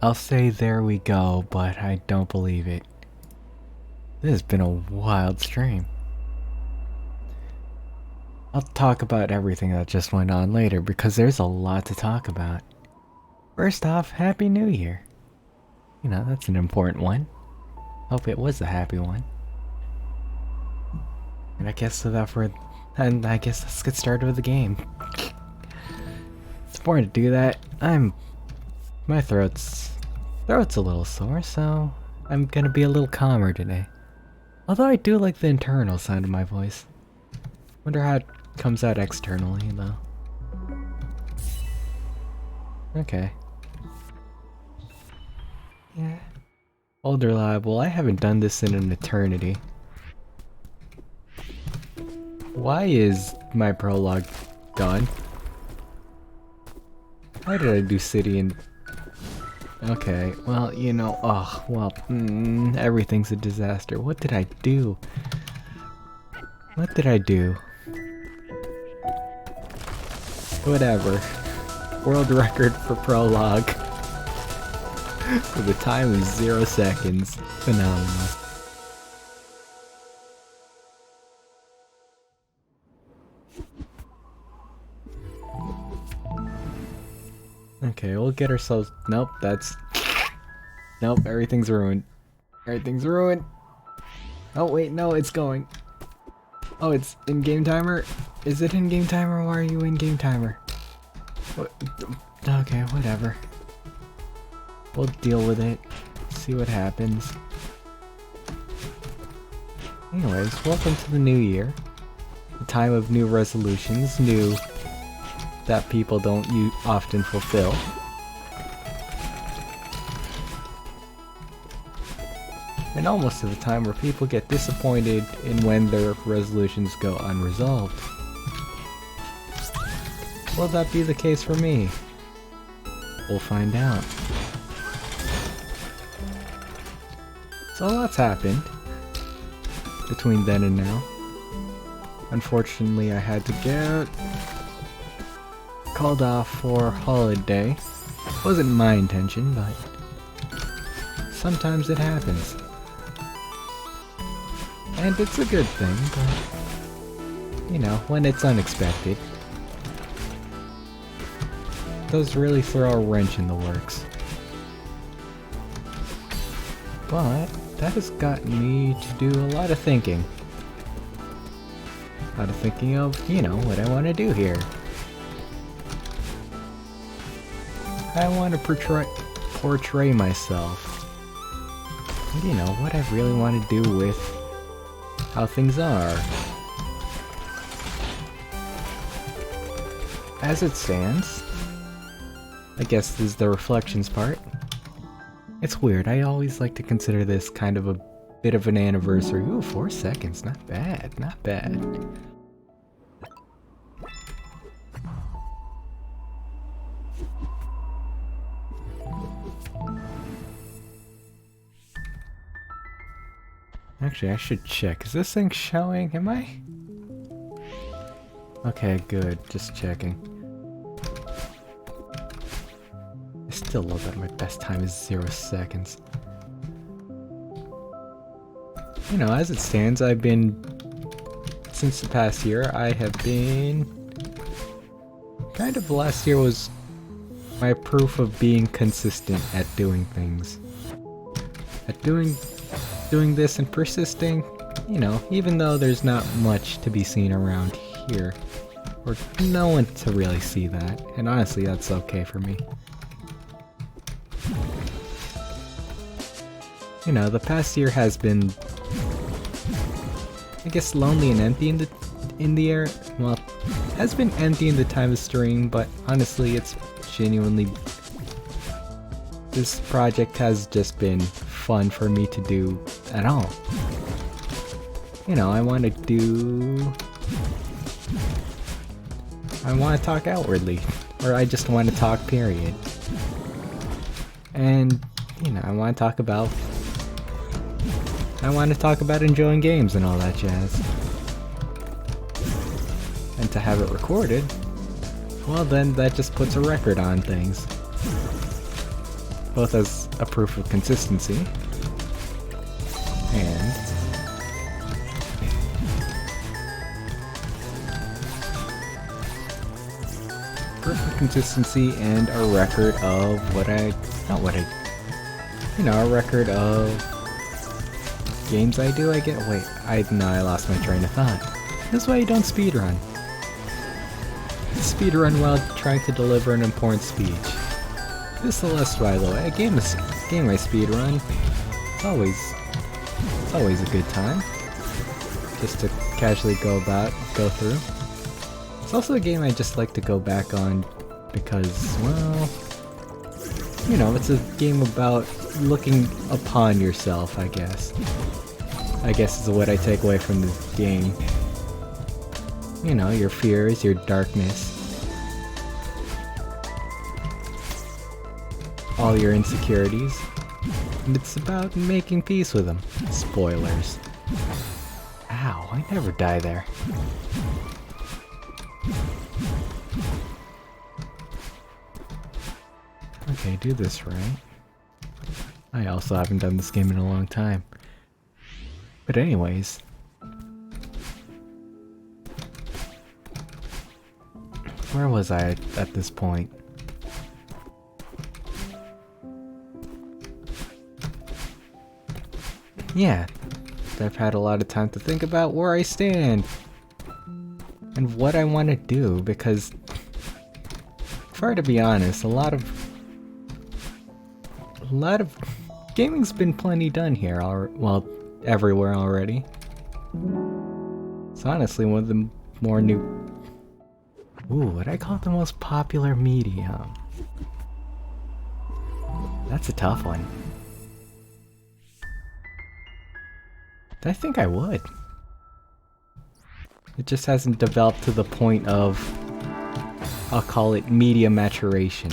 I'll say there we go, but I don't believe it. This has been a wild stream. I'll talk about everything that just went on later because there's a lot to talk about. First off, Happy New Year. You know, that's an important one. Hope it was a happy one. And I guess let's get started with the game. It's important to do that. My throat's a little sore, so I'm gonna be a little calmer today. Although I do like the internal sound of my voice. Wonder how it comes out externally, though. Okay. Yeah. Old reliable, I haven't done this in an eternity. Why is my prologue gone? Why did I do city and... Okay, well, you know, everything's a disaster. What did I do? What did I do? Whatever. World record for prologue. With a time of 0 seconds. Phenomenal. Okay, we'll get ourselves... Nope, Nope, everything's ruined. Everything's ruined. Oh wait, no, it's going. Oh, it's in-game timer? Is it in-game timer? Why are you in-game timer? What? Okay, whatever. We'll deal with it. See what happens. Anyways, welcome to the new year. The time of new resolutions, new that people don't often fulfill. And almost to the time where people get disappointed in when their resolutions go unresolved. Will that be the case for me? We'll find out. So a lot's happened between then and now. Unfortunately, I had to get called off for holiday. Wasn't my intention, but sometimes it happens. And it's a good thing, but you know, when it's unexpected, it does really throw a wrench in the works. But that has gotten me to do a lot of thinking. A lot of thinking of, you know, what I want to do here. I want to portray myself. And, you know, what I really want to do with how things are. As it stands, I guess this is the reflections part. It's weird, I always like to consider this kind of a bit of an anniversary. Ooh, 4 seconds, not bad, not bad. Actually, I should check. Is this thing showing? Am I? Okay, good. Just checking. I still love that my best time is 0 seconds. You know, as it stands, since the past year, I have been... Kind of last year was my proof of being consistent at doing things. At doing this and persisting, you know, even though there's not much to be seen around here, or no one to really see that, and honestly that's okay for me. You know, the past year has been, I guess, lonely and empty in the air. Well, has been empty in the time of stream, but honestly it's genuinely, this project has just been fun for me to do at all. You know, I want to talk outwardly, or I just want to talk, period. And, you know, I want to talk about enjoying games and all that jazz. And to have it recorded, well then that just puts a record on things. both as a proof of consistency and proof of consistency and a record of a record of games I do. I lost my train of thought. This is why you don't speedrun. Speedrun while trying to deliver an important speech. This Celeste, by the way, a game I speedrun. It's always a good time. Just to casually go through. It's also a game I just like to go back on because, well, you know, it's a game about looking upon yourself, I guess. I guess is what I take away from this game. You know, your fears, your darkness, all your insecurities, and it's about making peace with them. Spoilers. Ow, I never die there. Okay, do this right. I also haven't done this game in a long time. But anyways. Where was I at this point? Yeah, I've had a lot of time to think about where I stand and what I want to do, because, to be honest, a lot of gaming's been plenty done here, well, everywhere already. It's honestly one of the more new... Ooh, what I call the most popular medium? That's a tough one. I think I would. It just hasn't developed to the point of, I'll call it media maturation.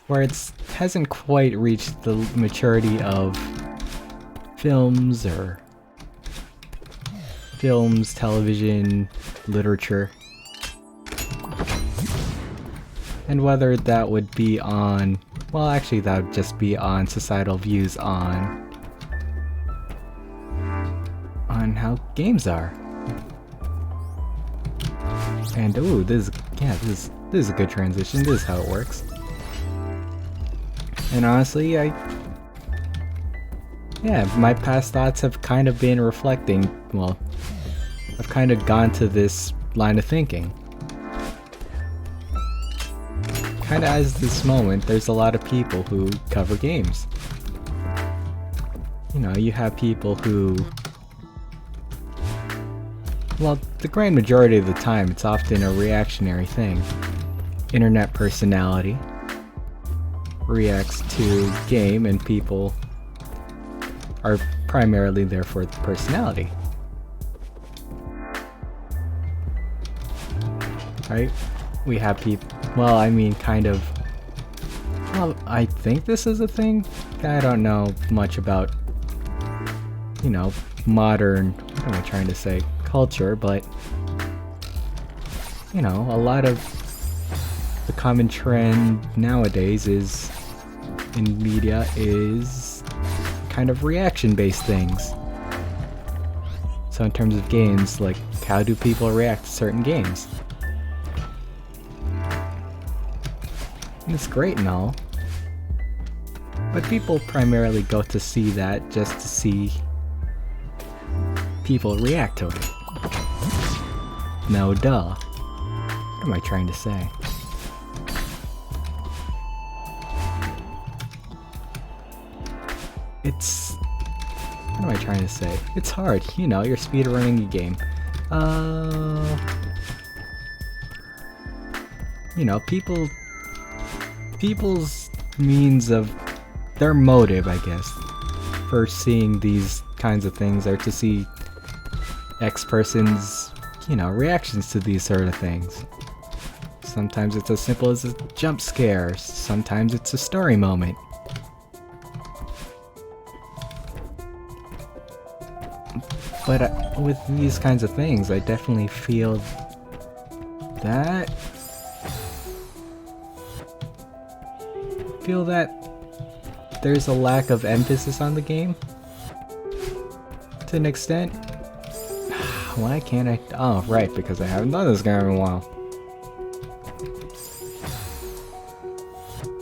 Where it hasn't quite reached the maturity of films, television, literature. And whether that would be on, well, actually that would just be on societal views on how games are. And ooh, this is a good transition. This is how it works. And honestly, my past thoughts have kind of been reflecting, well, I've kind of gone to this line of thinking. Kind of as this moment, there's a lot of people who cover games. You know, you have people who, well, the grand majority of the time, it's often a reactionary thing. Internet personality reacts to game, and people are primarily there for the personality. Right? We have people, well, I mean, kind of, well, I think this is a thing. I don't know much about, you know, modern, what am I trying to say, culture, but, you know, a lot of the common trend nowadays is, in media, is kind of reaction-based things. So in terms of games, like, how do people react to certain games? And it's great and all, but people primarily go to see that just to see people react to it. No duh. What am I trying to say? What am I trying to say? It's hard, you know, you're speedrunning a game. You know, people's means of, their motive, I guess, for seeing these kinds of things are to see X person's, you know, reactions to these sort of things. Sometimes it's as simple as a jump scare, sometimes it's a story moment. But with these kinds of things, I definitely feel that feel that there's a lack of emphasis on the game to an extent. Why can't I? Oh, right, because I haven't done this game in a while.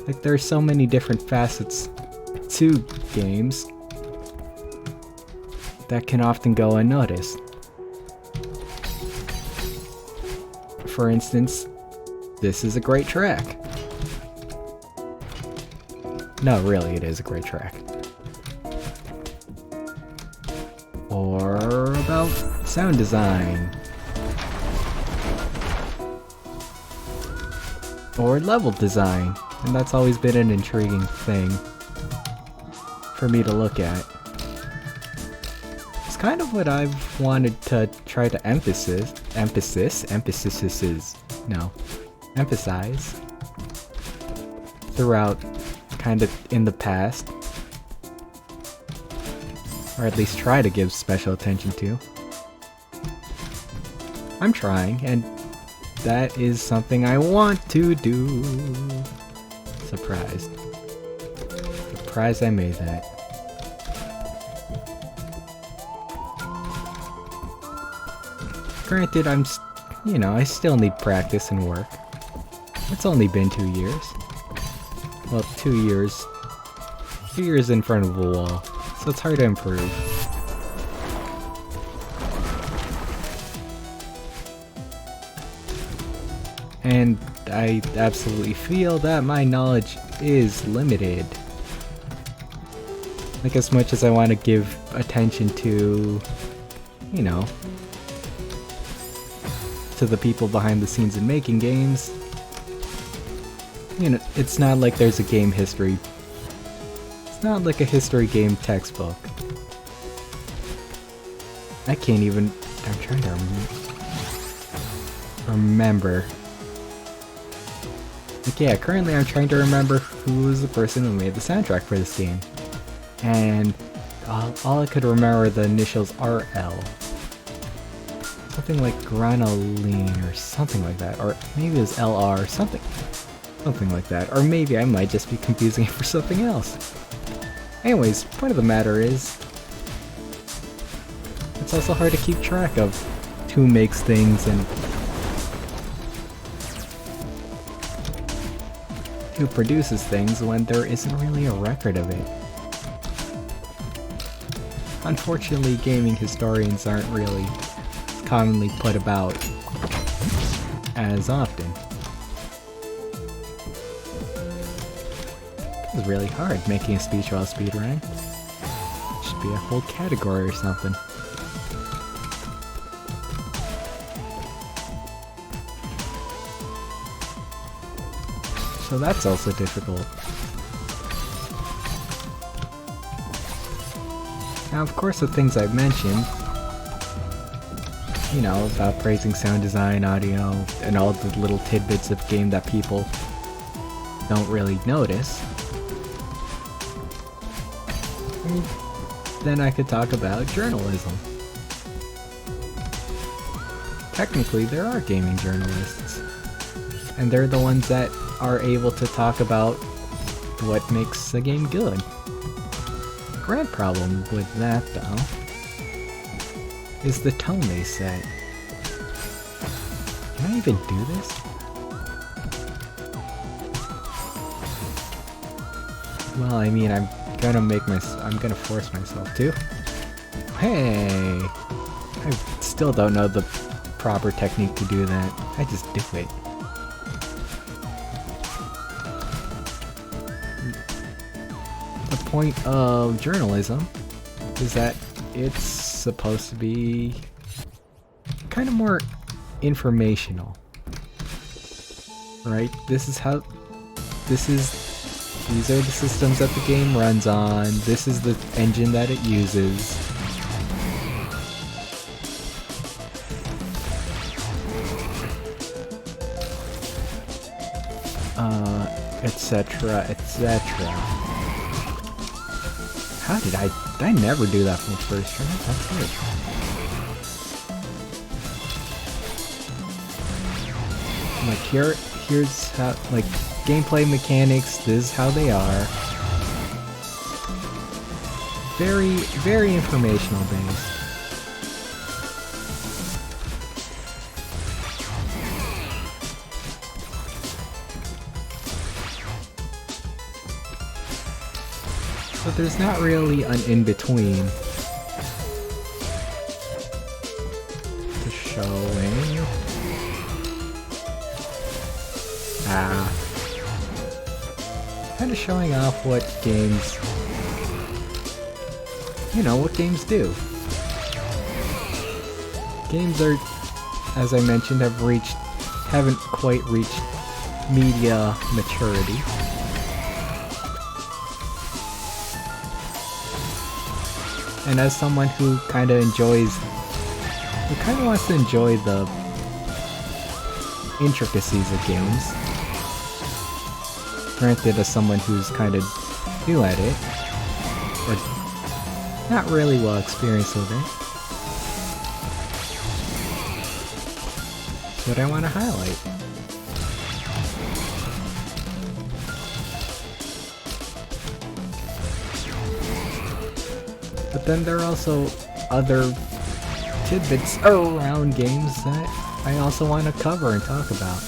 Like, there's so many different facets to games that can often go unnoticed. For instance, this is a great track. No, really, it is a great track. Or about sound design. Or level design. And that's always been an intriguing thing for me to look at. It's kind of what I've wanted to try to emphasize throughout kind of in the past, or at least try to give special attention to. I'm trying, and that is something I want to do. Surprised. Surprised I made that. Granted, I still need practice and work. It's only been 2 years. Well, 2 years. 2 years in front of a wall, so it's hard to improve. And I absolutely feel that my knowledge is limited. Like, as much as I want to give attention to, to the people behind the scenes in making games, it's not like there's a game history. It's not like a history game textbook. I can't even. I'm trying to remember. Like, yeah, currently I'm trying to remember who was the person who made the soundtrack for this game. And all I could remember are the initials RL. Something like Granoline or something like that. Or maybe it was LR, something like that. Or maybe I might just be confusing it for something else. Anyways, point of the matter is, it's also hard to keep track of who makes things and who produces things when there isn't really a record of it. Unfortunately, gaming historians aren't really commonly put about as often. It's really hard making a speech while speedrunning. Should be a whole category or something. So that's also difficult. Now, of course, the things I've mentioned, about praising sound design, audio, and all the little tidbits of game that people don't really notice. Then I could talk about journalism. Technically, there are gaming journalists, and they're the ones that are able to talk about what makes a game good. The grand problem with that, though, is the tone they set. Can I even do this? Well, I mean, I'm gonna force myself to. Hey! I still don't know the proper technique to do that. I just do it. The point of journalism is that it's supposed to be kind of more informational, right? These are the systems that the game runs on. This is the engine that it uses. Etc. etc. How did I never do that from the first try? That's good. Like here's how, like, gameplay mechanics, this is how they are. Very, very informational based. But there's not really an in-between. Just showing. Kind of showing off what games, you know, what games do. Games are, as I mentioned, haven't quite reached media maturity. And as someone who kind of wants to enjoy the intricacies of games, granted as someone who's kind of new at it, or not really well experienced with it, that's what I want to highlight. But then there are also other tidbits around games that I also want to cover and talk about.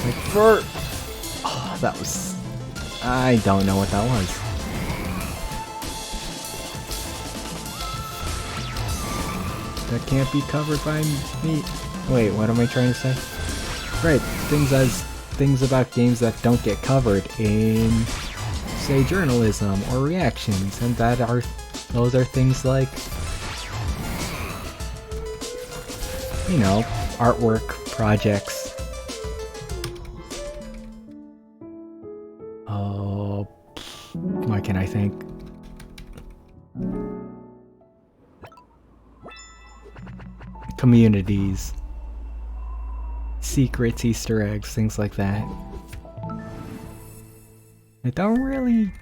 Like oh, that was... I don't know what that was. That can't be covered by me. Wait, what am I trying to say? Right, things about games that don't get covered in, say, journalism or reactions, and those are things like, you know, artwork, projects. Oh, what can I think? Communities. Secrets, Easter eggs, things like that. It don't really,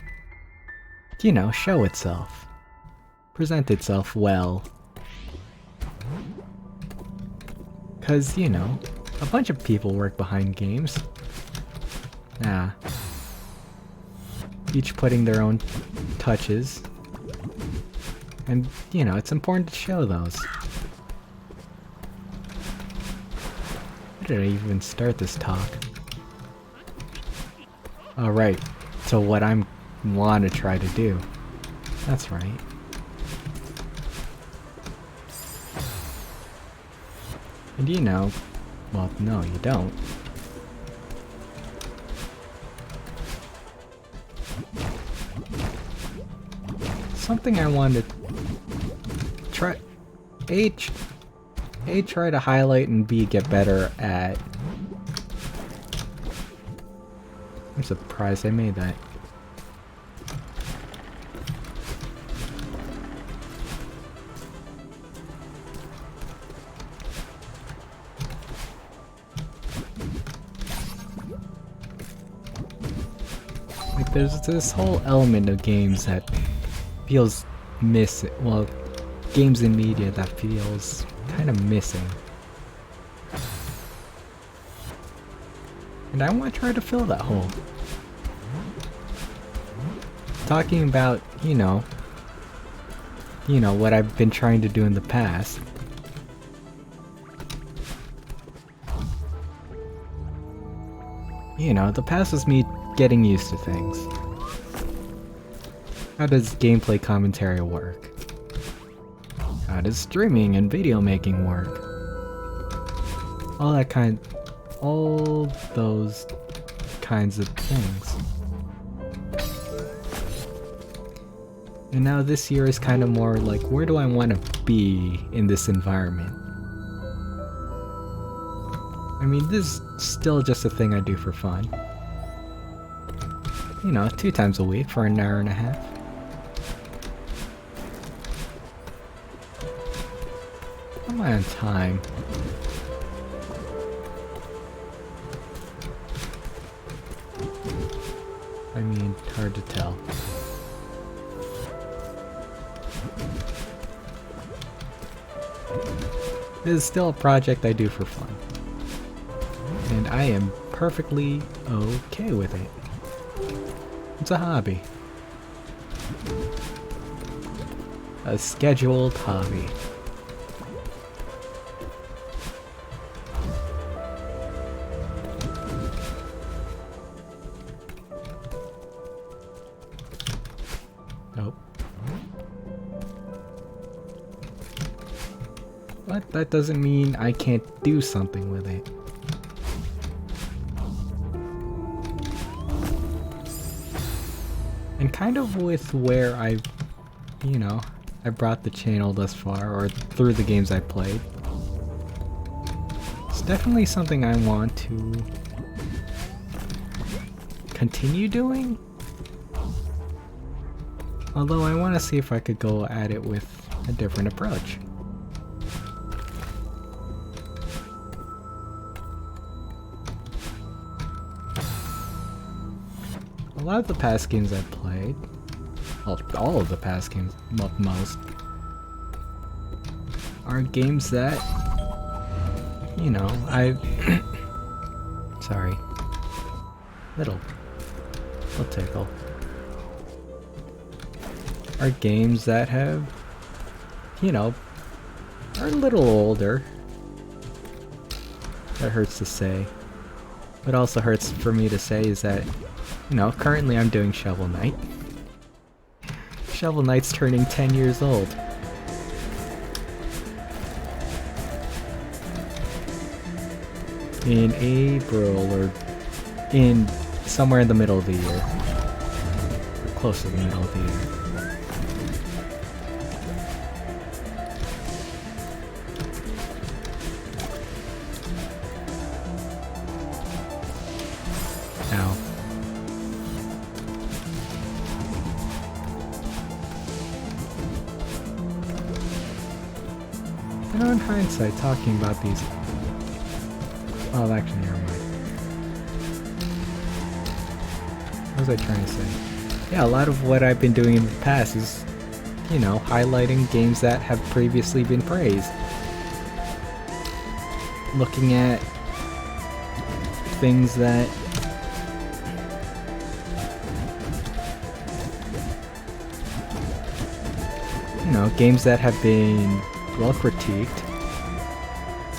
you know, show itself. Present itself well. 'Cause, you know, a bunch of people work behind games. Each putting their own touches. And, you know, it's important to show those. How did I even start this talk? Oh, right. So what I want to try to do. That's right. And you know, well, no, you don't. Something I want to try... try to highlight and B, get better at. I'm surprised I made that. Like, there's this whole element of games that feels missing. Well, games in media that feels kind of missing. And I want to try to fill that hole. Talking about, you know, what I've been trying to do in the past. You know, the past was me getting used to things. How does gameplay commentary work? How does streaming and video making work? All those kinds of things. And now this year is kind of more like, where do I want to be in this environment? I mean, this is still just a thing I do for fun. You know, 2 times a week for an hour and a half. Am I on time? I mean, hard to tell. It is still a project I do for fun. And I am perfectly okay with it. It's a hobby. A scheduled hobby. Nope. But that doesn't mean I can't do something with it. And kind of with where I brought the channel thus far, or through the games I played. It's definitely something I want to continue doing. Although I want to see if I could go at it with a different approach. A lot of the past games I've played, well, all of the past games, most, are games that, sorry, little tickle, are games that have, are a little older. That hurts to say. What also hurts for me to say is that, currently I'm doing Shovel Knight. Shovel Knight's turning 10 years old. In April, or in somewhere in the middle of the year. Or close to the middle of the year. Ow. In hindsight, talking about these... Oh, actually, never mind. What was I trying to say? Yeah, a lot of what I've been doing in the past is, highlighting games that have previously been praised. Looking at things that... games that have been well critiqued,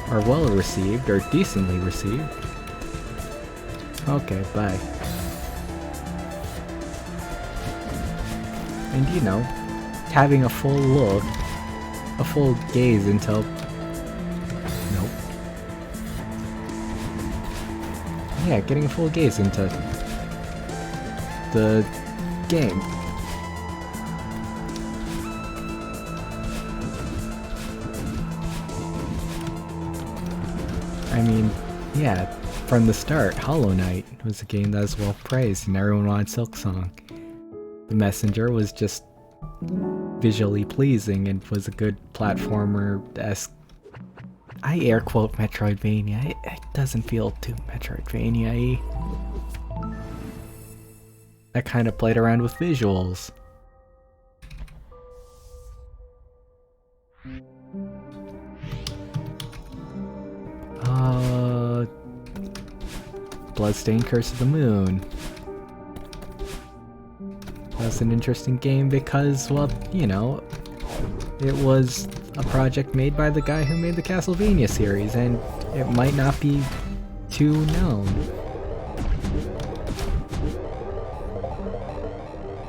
or well received, or decently received. Okay, bye. And having a full look, a full gaze into... Nope. Yeah, getting a full gaze into the game. I mean, yeah, from the start, Hollow Knight was a game that was well praised and everyone wanted Silksong. The Messenger was just visually pleasing and was a good platformer-esque... I air quote Metroidvania, it doesn't feel too Metroidvania-y. I kind of played around with visuals. Bloodstained Curse of the Moon. That's an interesting game because, well, it was a project made by the guy who made the Castlevania series, and it might not be too known.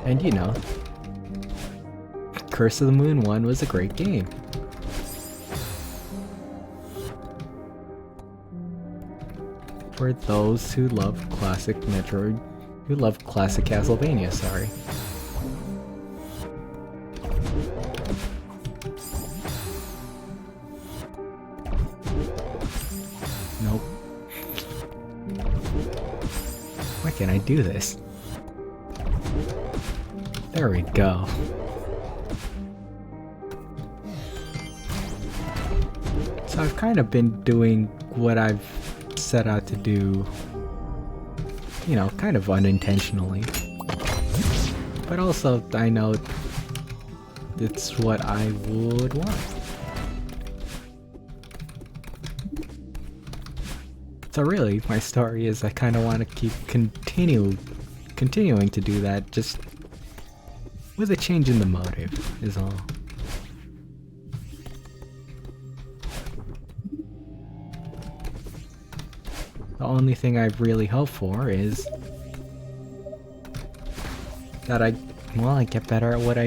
And Curse of the Moon 1 was a great game. For those who love classic Metroid, who love classic Castlevania, sorry. Nope. Why can't I do this? There we go. So I've kind of been doing what I've set out to do, kind of unintentionally. But also, I know it's what I would want. So really, my story is I kind of want to keep continuing to do that, just with a change in the motive, is all. The only thing I really hope for is that I get better at what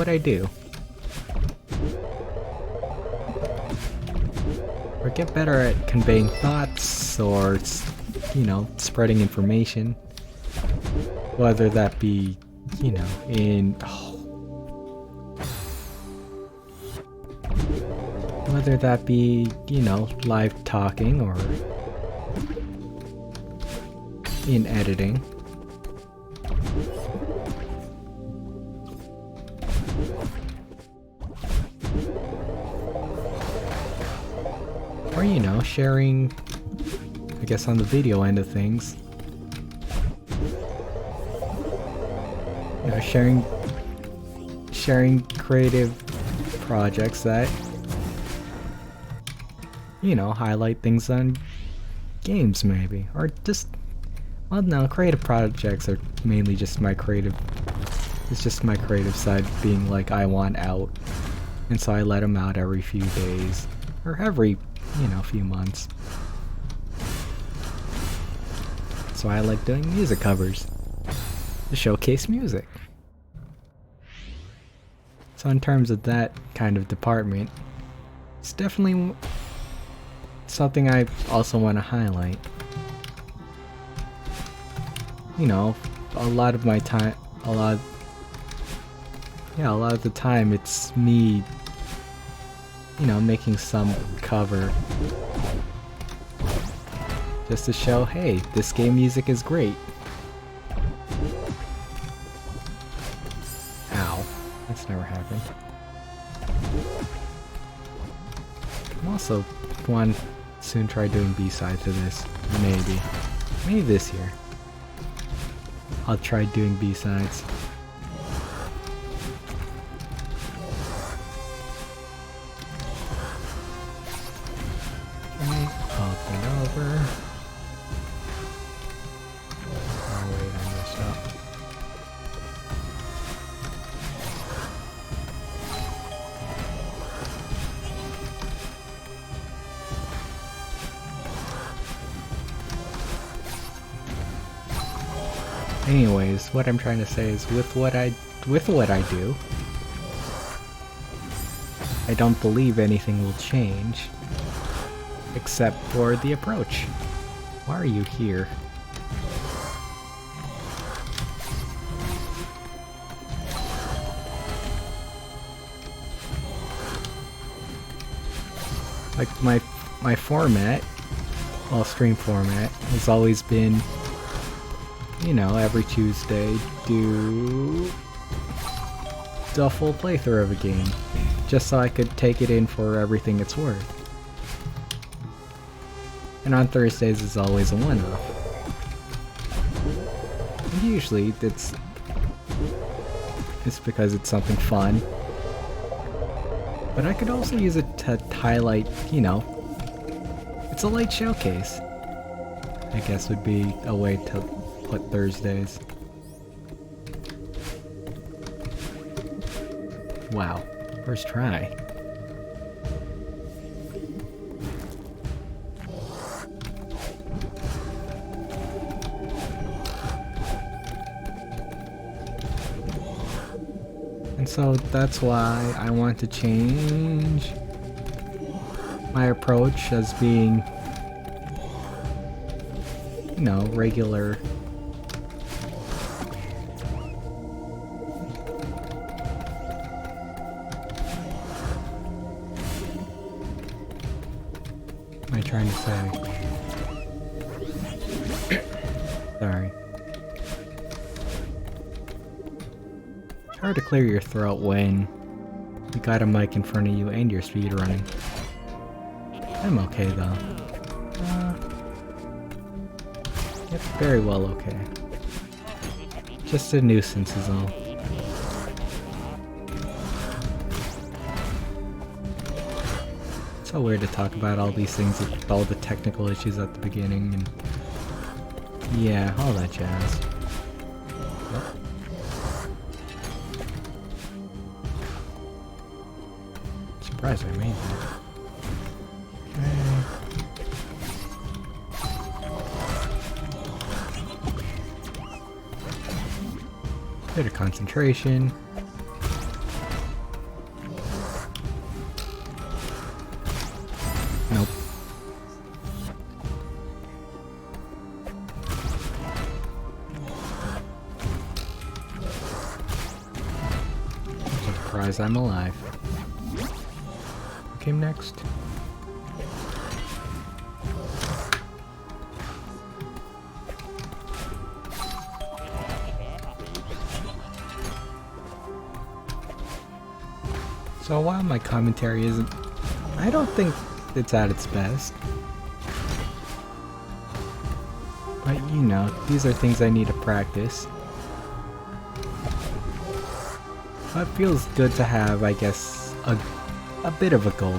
I do. Or get better at conveying thoughts, or, you know, spreading information. Whether that be, you know, whether that be, you know, live talking or in editing. Or, you know, sharing, I guess, on the video end of things. You know, sharing creative projects that, you know, highlight things on games maybe. Or just, well, no, creative projects are mainly just my creative, it's just my creative side being like, I want out. And so I let them out every few days. Or every, you know, few months. So I like doing music covers to showcase music. So in terms of that kind of department, it's definitely something I also want to highlight. You know, a lot of my time, a lot of the time it's me, you know, making some cover just to show, hey, this game music is great. Ow, that's never happened. I'm also want to soon try doing B-side to this, maybe this year. I'll try doing B-sides. Over. Oh wait, I messed up. Anyways, what I'm trying to say is with what I do, I don't believe anything will change. Except for the approach. Why are you here? Like my format, well, stream format, has always been, you know, every Tuesday do a full playthrough of a game, just so I could take it in for everything it's worth. And on Thursdays is always a one-off. And usually it's because it's something fun. But I could also use it to highlight, you know, it's a light showcase. I guess would be a way to put Thursdays. Wow, first try. And so that's why I want to change my approach as being, you know, regular. What am I trying to say? Sorry. It's hard to clear your throat when you got a mic in front of you and you're speedrunning. I'm okay though. Yep, very well okay. Just a nuisance is all. so weird to talk about all these things with all the technical issues at the beginning and yeah, all that jazz. Oh. Surprised I made that. Bit of concentration. Nope. Surprised I'm alive. Who came next? So while my commentary isn't, I don't think it's at its best. But you know, these are things I need to practice. But it feels good to have, I guess, a bit of a goal.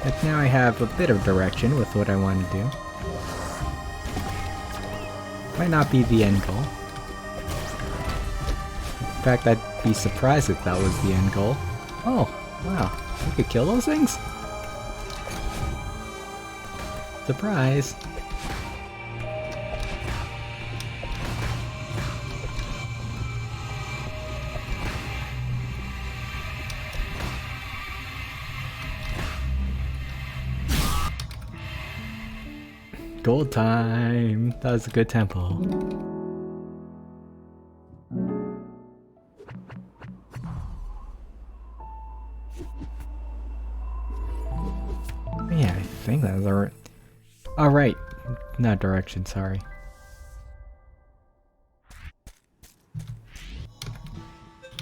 Like now I have a bit of direction with what I want to do. Might not be the end goal. In fact, I'd be surprised if that was the end goal. Oh, wow. You could kill those things? Surprise! Gold time! That was a good tempo. Yeah, I think that's alright. Alright, not direction, sorry.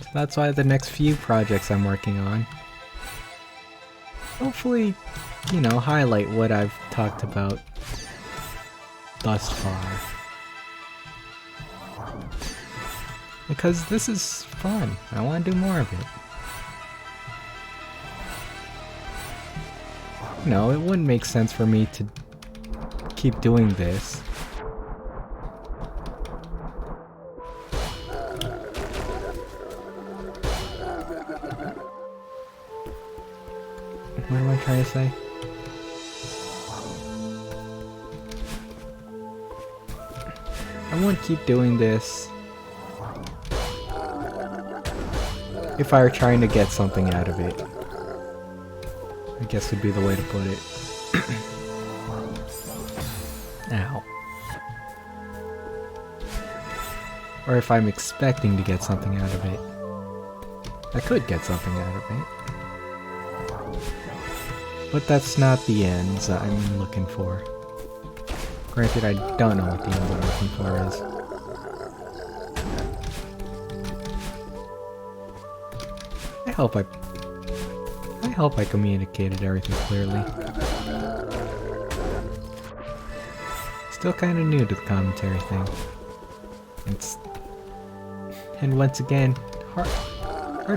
So that's why the next few projects I'm working on, hopefully, you know, highlight what I've talked about thus far. Because this is fun. I want to do more of it. No, it wouldn't make sense for me to keep doing this. What am I trying to say? I won't keep doing this if I were trying to get something out of it. I guess would be the way to put it. Ow. Or if I'm expecting to get something out of it. I could get something out of it. But that's not the ends I'm looking for. Granted, I don't know what the end I'm looking for is. I hope I communicated everything clearly. Still kinda new to the commentary thing. And once again, hard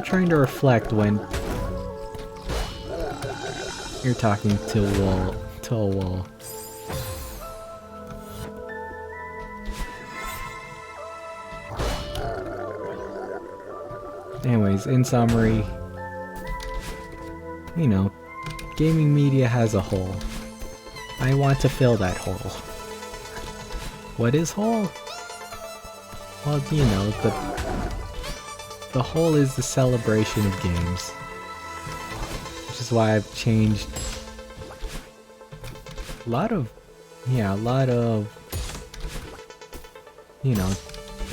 trying to reflect when you're talking to a wall. Anyways, in summary, you know, gaming media has a hole. I want to fill that hole. What is hole? Well, you know, the hole is the celebration of games. Which is why I've changed a lot of, you know,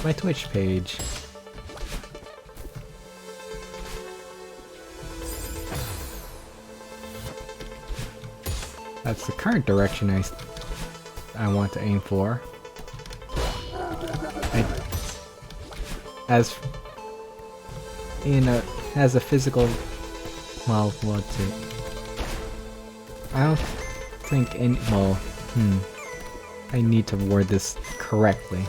my Twitch page. That's the current direction I want to aim for. As a physical, well, what's it? I don't think I need to word this correctly.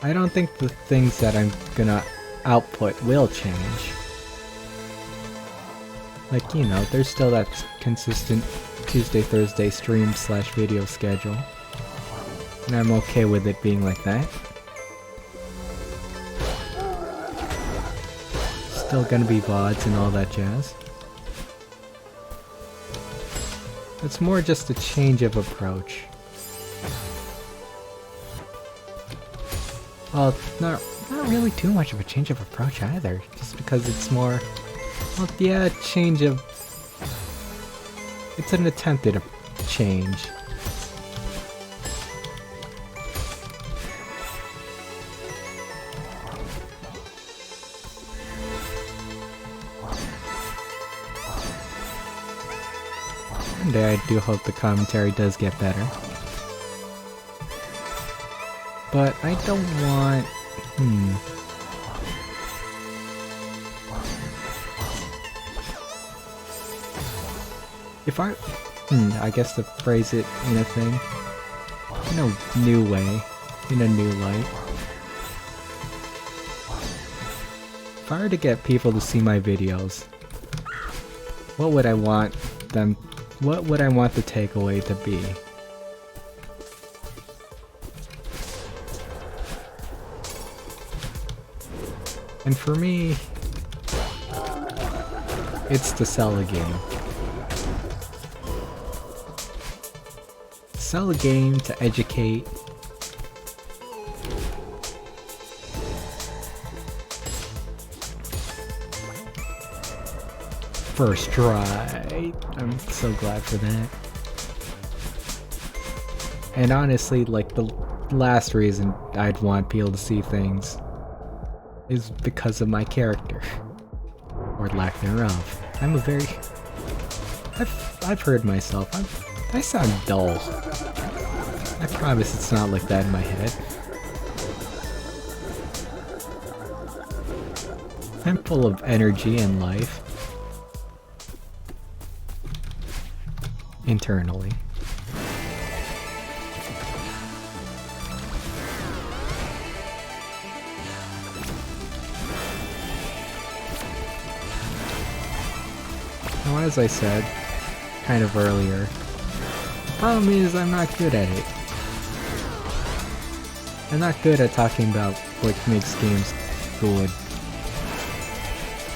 I don't think the things that I'm gonna output will change. Like, you know, there's still that consistent Tuesday, Thursday stream/video schedule. And I'm okay with it being like that. Still gonna be VoDs and all that jazz. It's more just a change of approach. Well, not really too much of a change of approach either, just because it's more, well, yeah, change of, it's an attempted change. One day I do hope the commentary does get better. But I don't want... If I guess to phrase it in a thing, in a new way, in a new light. If I were to get people to see my videos, what would I want them... What would I want the takeaway to be? And for me, it's to sell a game. Sell a game to educate. First try. I'm so glad for that. And honestly, like, the last reason I'd want people to see things is because of my character. Or lack thereof. I'm a very... I've heard myself. I sound dull. I promise it's not like that in my head. I'm full of energy and life. Internally. Now, as I said, kind of earlier, the problem is I'm not good at it. I'm not good at talking about what makes games good.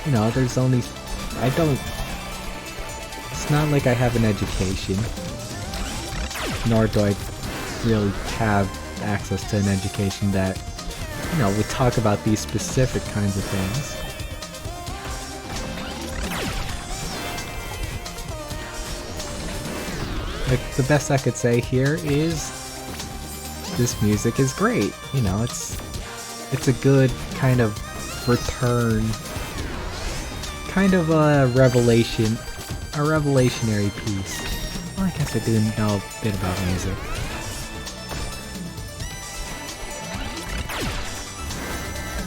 You know, there's only... I don't... It's not like I have an education, nor do I really have access to an education that, you know, would talk about these specific kinds of things. Like, the best I could say here is, this music is great, you know, it's a good kind of return, kind of a revelationary piece. Well, I guess I do know a bit about music.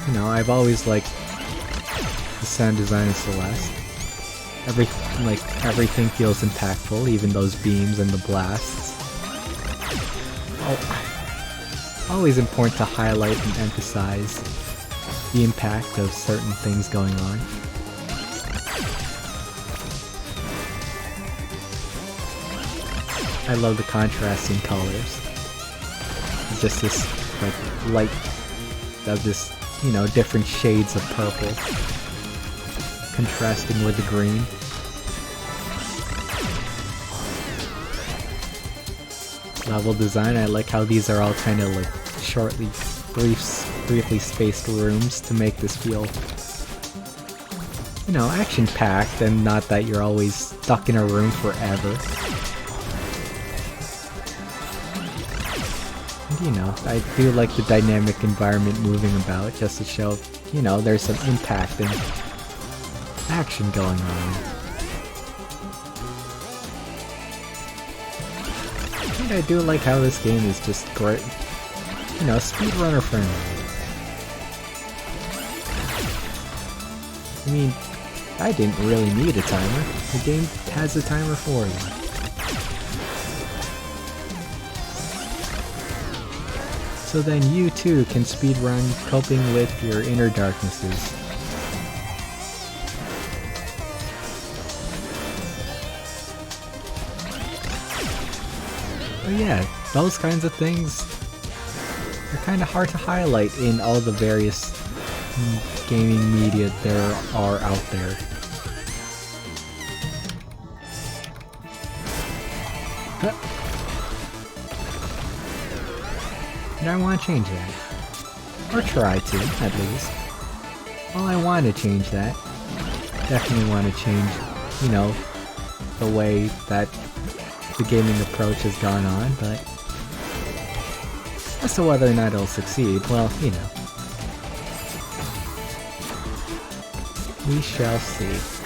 You know, I've always liked the sound design of Celeste. Everything feels impactful, even those beams and the blasts. Always important to highlight and emphasize the impact of certain things going on. I love the contrasting colors. Just this, like, light of this, you know, different shades of purple contrasting with the green. Level design, I like how these are all kind of like briefly spaced rooms to make this feel, you know, action-packed and not that you're always stuck in a room forever. And, you know, I do like the dynamic environment moving about just to show, you know, there's some impact and action going on. And I do like how this game is just great, you know, speedrunner friendly. I mean, I didn't really need a timer. The game has a timer for you. so then you too can speedrun coping with your inner darknesses. But yeah, those kinds of things are kind of hard to highlight in all the various gaming media there are out there. And I want to change that. Or try to, at least. Well, I want to change that. Definitely want to change, you know, the way that the gaming approach has gone on, but as to whether or not it'll succeed, well, you know. We shall see.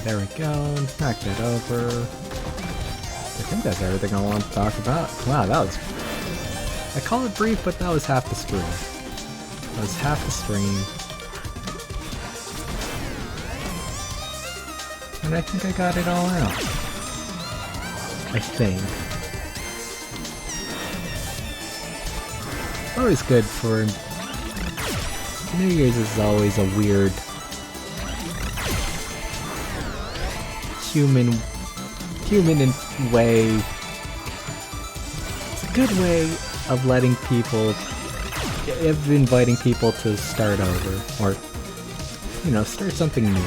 There we go, knock that over. I think that's everything I want to talk about. Wow, that was... I call it brief, but that was half the stream. That was half the stream. And I think I got it all out. I think. Always good for... New Year's is always a weird... human in way. It's a good way of letting people, of inviting people to start over, or, you know, start something new.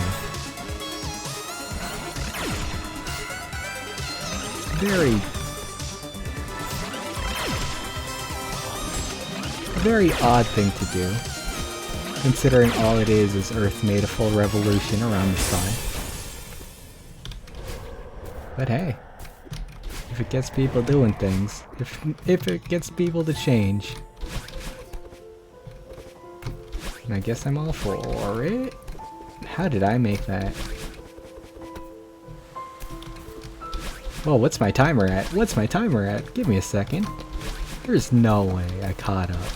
A very odd thing to do, considering all it is Earth made a full revolution around the sun. But hey, if it gets people doing things, if it gets people to change, then I guess I'm all for it. How did I make that? Whoa, what's my timer at? What's my timer at? Give me a second. There's no way I caught up.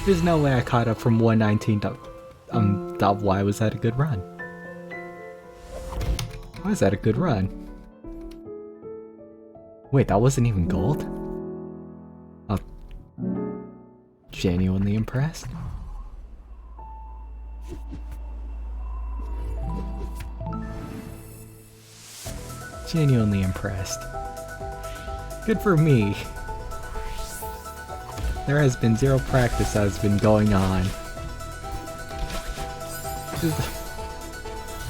There's no way I caught up from 119 to... why was that a good run? Why is that a good run? Wait, that wasn't even gold? I'm genuinely impressed. Genuinely impressed. Good for me. There has been zero practice that has been going on.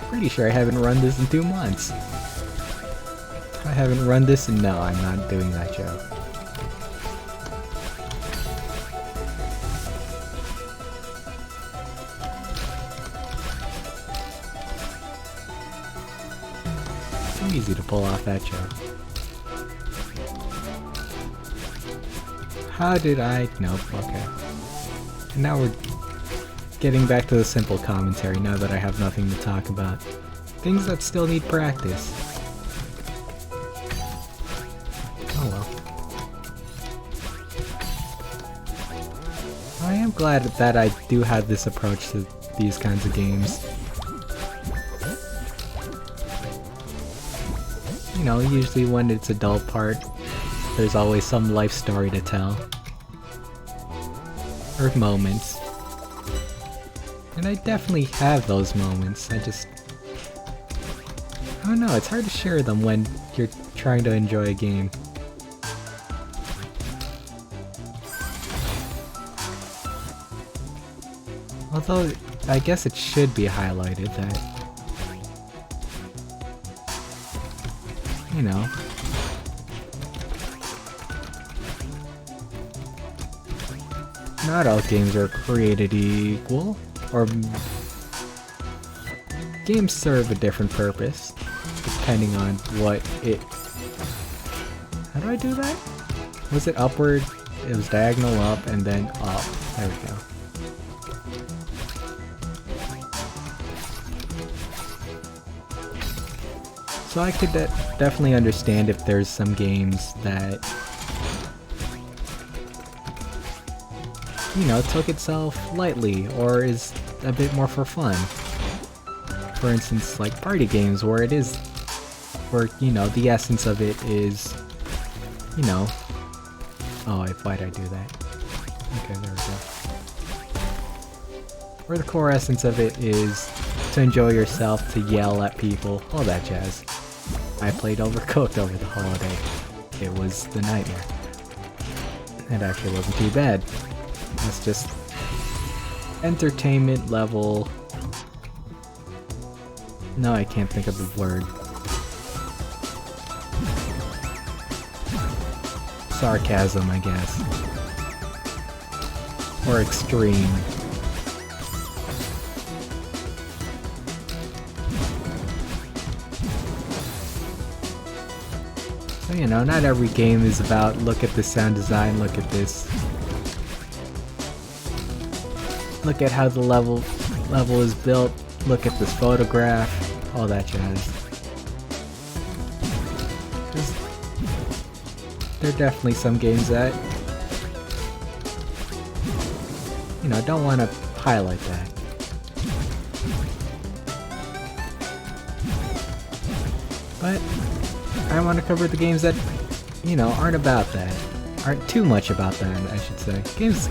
Pretty sure I haven't run this in 2 months. I haven't run this and no, I'm not doing that joke. It's easy to pull off that joke. How did I... Nope, okay. And now we're getting back to the simple commentary now that I have nothing to talk about. Things that still need practice. Oh well. I am glad that I do have this approach to these kinds of games. You know, usually when it's a dull part, there's always some life story to tell. Or moments. And I definitely have those moments, I don't know, it's hard to share them when you're trying to enjoy a game. Although, I guess it should be highlighted that, you know, not all games are created equal, or games serve a different purpose, depending on what it... How do I do that? Was it upward? It was diagonal up and then up. There we go. So I could definitely understand if there's some games that you know, took itself lightly or is a bit more for fun. For instance, like party games where it is, where, you know, the essence of it is, you know, oh, why'd I do that? Okay, there we go. Where the core essence of it is to enjoy yourself, to yell at people, all that jazz. I played Overcooked over the holiday. It was the nightmare. It actually wasn't too bad. It's just entertainment level. No, I can't think of the word. Sarcasm, I guess. Or extreme. So, you know, not every game is about look at the sound design, look at this. Look at how the level is built, look at this photograph, all that jazz. There are definitely some games that, you know, don't want to highlight that. But I want to cover the games that, you know, aren't about that. Aren't too much about that, I should say. Games...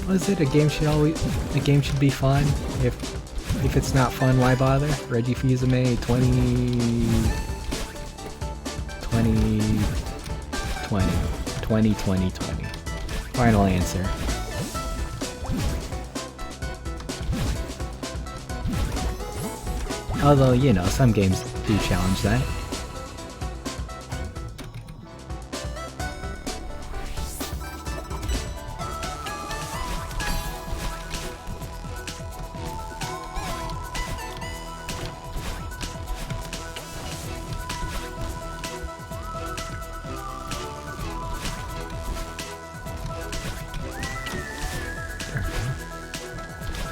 What is it? A game should be fun. If it's not fun, why bother? Reggie Fils-Aimé 2020. Final answer. Although, you know, some games do challenge that.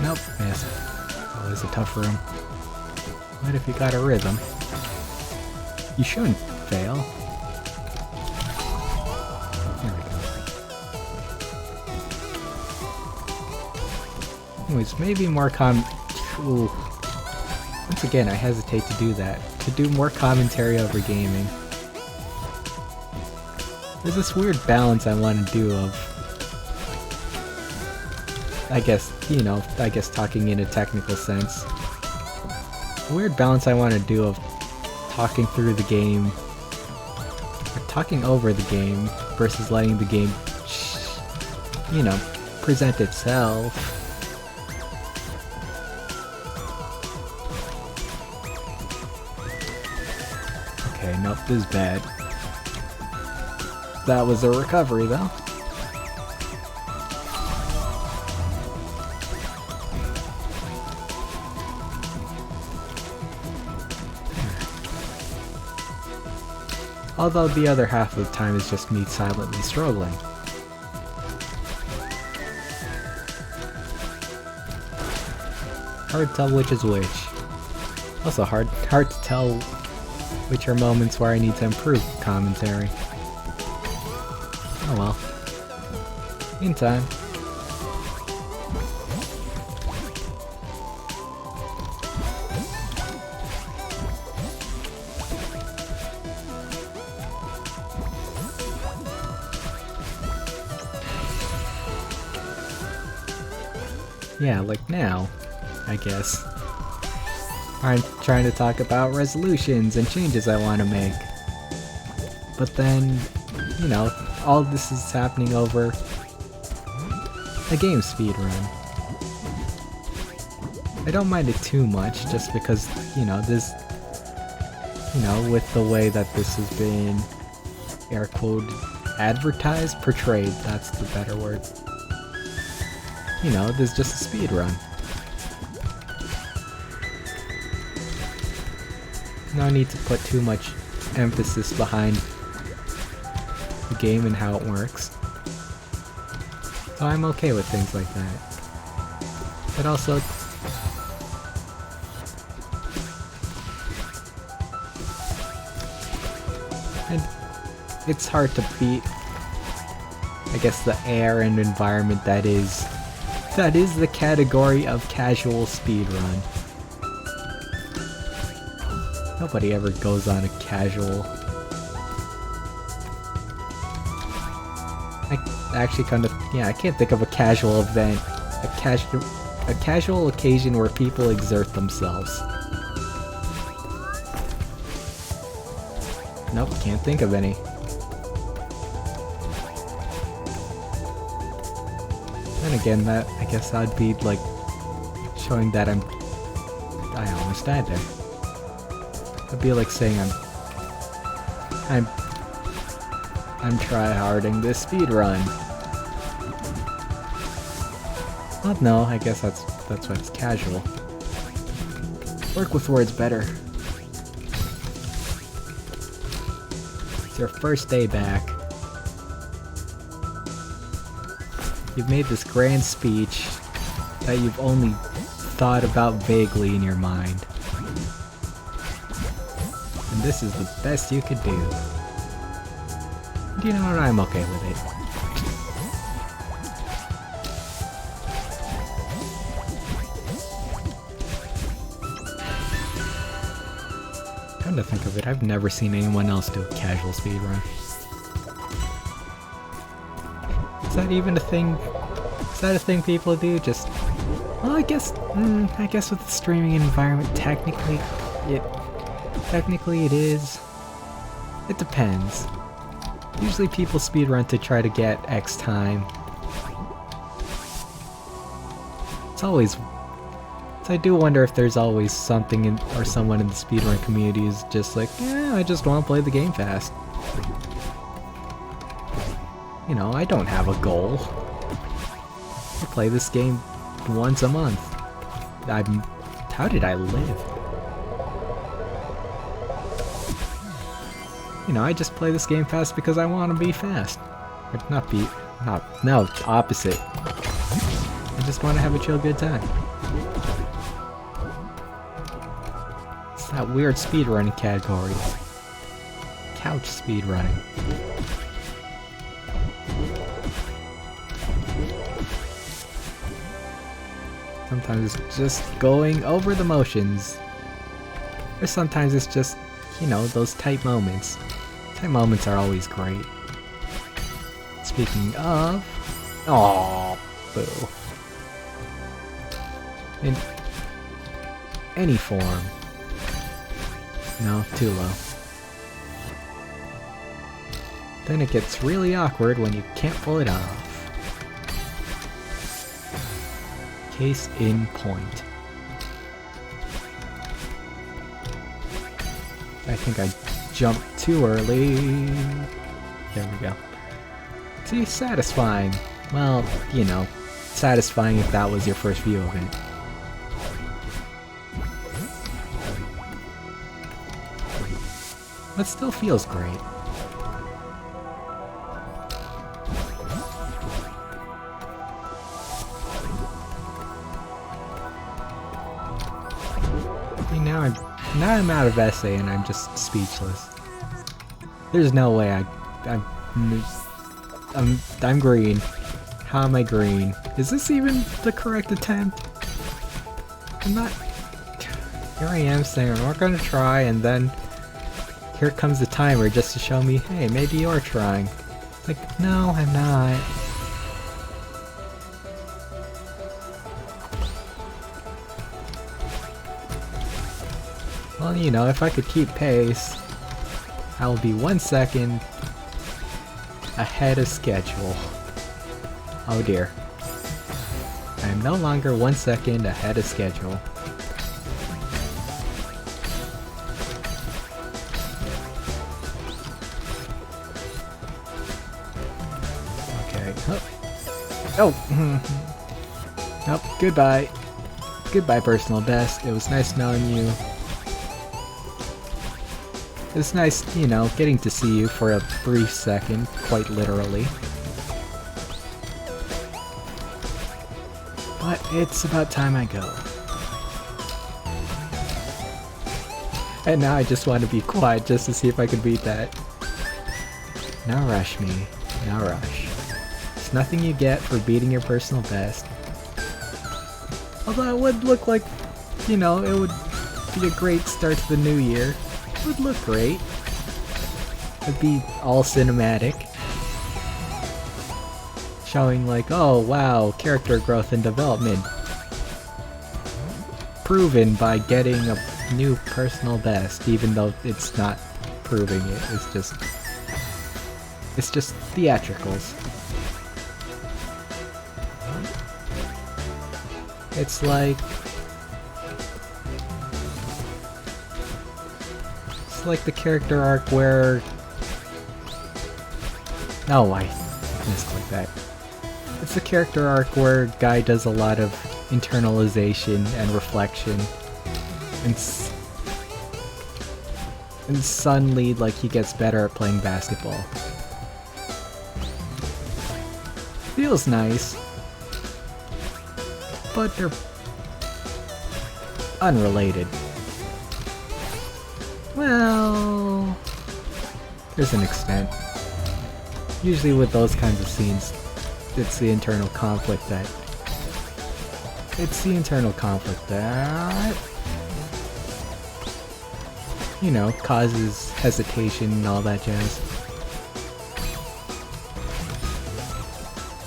Nope, yes. Always a tough room. What if you got a rhythm? You shouldn't fail. There we go. Anyways, maybe more Ooh. Once again, I hesitate to do that. To do more commentary over gaming. There's this weird balance I want to do of... I guess, you know, talking in a technical sense. A weird balance I want to do of talking through the game, or talking over the game, versus letting the game, you know, present itself. Okay, nope, this is bad. That was a recovery, though. Although the other half of the time is just me silently struggling. Hard to tell which is which. Also hard to tell which are moments where I need to improve commentary. Oh well. In time. Yeah, like now, I guess. I'm trying to talk about resolutions and changes I want to make. But then, you know, all this is happening over a game speedrun. I don't mind it too much, just because, you know, this, you know, with the way that this has been, air quote, advertised, portrayed, that's the better word. You know, there's just a speed run. No need to put too much emphasis behind the game and how it works. So I'm okay with things like that. But also, and it's hard to beat I guess the air and environment that is the category of casual speedrun. Nobody ever goes on a casual. I actually I can't think of a casual event, a casual occasion where people exert themselves. Nope, can't think of any. Then again, I guess that'd be like showing that I almost died there. It'd be like saying I'm try-harding this speedrun. Well, no, I guess that's why it's casual. Work with words better. It's your first day back. You've made this grand speech that you've only thought about vaguely in your mind. And this is the best you could do. You know what? I'm okay with it. Come to think of it, I've never seen anyone else do a casual speedrun. Is that even a thing? Is that a thing people do? Just, well, I guess with the streaming environment, technically it is. It depends. Usually people speedrun to try to get X time. It's always. So I do wonder if there's always something or someone in the speedrun community who's just like, yeah, I just want to play the game fast. You know, I don't have a goal. I play this game once a month. How did I live? You know, I just play this game fast because I want to be fast. No, opposite. I just want to have a chill good time. It's that weird speedrunning category. Couch speedrunning. Sometimes it's just going over the motions. Or sometimes it's just, you know, those tight moments. Tight moments are always great. Speaking of... Aww, boo. In any form. No, too low. Then it gets really awkward when you can't pull it off. Case in point. I think I jumped too early. There we go. See, satisfying. Well, you know, satisfying if that was your first view of it. But still feels great. Now I'm out of essay and I'm just speechless. There's no way I'm green. How am I green? Is this even the correct attempt? I'm not. Here I am saying we're gonna try, and then here comes the timer just to show me, hey, maybe you're trying. Like, no, I'm not. Well, you know, if I could keep pace, I will be 1 second ahead of schedule. Oh dear. I am no longer 1 second ahead of schedule. Okay. Oh. Oh, goodbye. Goodbye, personal best. It was nice knowing you. It's nice, you know, getting to see you for a brief second, quite literally. But it's about time I go. And now I just want to be quiet just to see if I can beat that. No rush me. No rush. There's nothing you get for beating your personal best. Although it would look like, you know, it would be a great start to the new year. It would look great. It'd be all cinematic. Showing like, oh wow, character growth and development. Proven by getting a new personal best, even though it's not proving it. It's just theatricals. It's like the character arc where I misclicked that. It's the character arc where guy does a lot of internalization and reflection, and suddenly, like, he gets better at playing basketball. Feels nice, but they're unrelated. Well, there's an extent. Usually with those kinds of scenes, it's the internal conflict that you know, causes hesitation and all that jazz.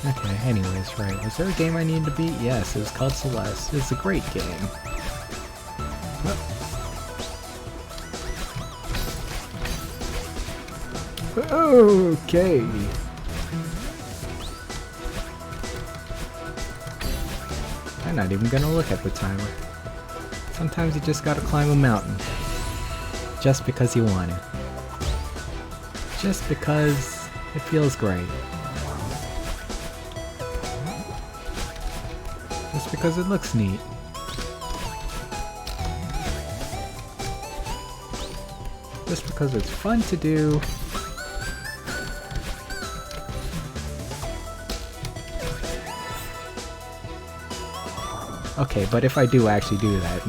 Okay, anyways, right. Was there a game I needed to beat? Yes, it was called Celeste. It's a great game. Okay. I'm not even gonna look at the timer. Sometimes you just gotta climb a mountain. Just because you want to. Just because it feels great. Just because it looks neat. Just because it's fun to do. Okay, but if I do actually do that,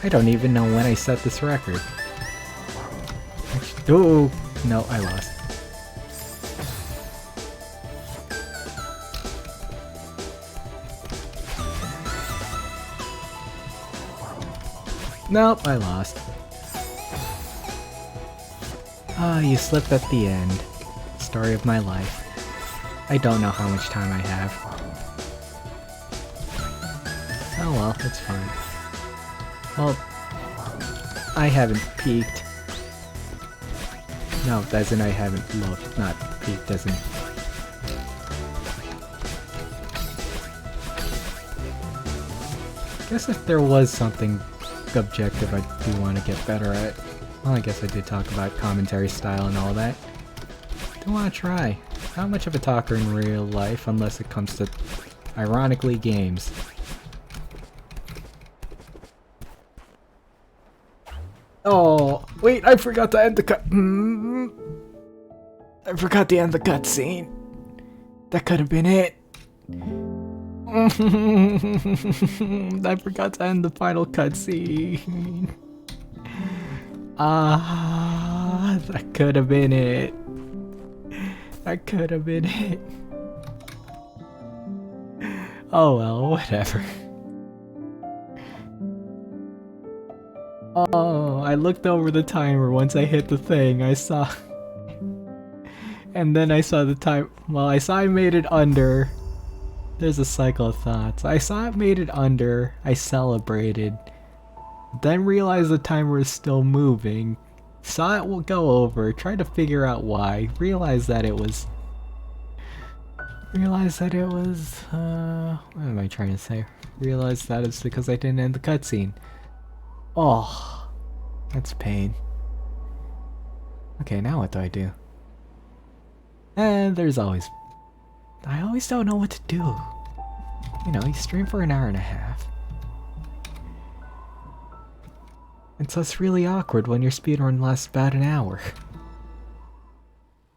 I don't even know when I set this record. Oh, no, I lost. Nope, I lost. Ah, you slipped at the end. Story of my life. I don't know how much time I have. Oh well, it's fine. Well, I haven't peaked. No, as in I haven't looked, not peaked, as in... Guess if there was something objective I do want to get better at. Well, I guess I did talk about commentary style and all that. Do want to try. Not much of a talker in real life, unless it comes to, ironically, games. Oh, wait, I forgot to end the cut. I forgot to end the cutscene. That could have been it. I forgot to end the final cutscene. That could have been it. That could have been it. Oh well, whatever. Oh, I looked over the timer once I hit the thing, I saw... And then I saw the time... Well, I saw I made it under... There's a cycle of thoughts. I saw it made it under, I celebrated. Then realized the timer was still moving. Saw it go over, tried to figure out why. Realized that it was... what am I trying to say? Realized that it's because I didn't end the cutscene. Oh, that's pain. Okay, now what do I do? And there's always... I always don't know what to do. You know, you stream for an hour and a half. And so it's really awkward when your speedrun lasts about an hour.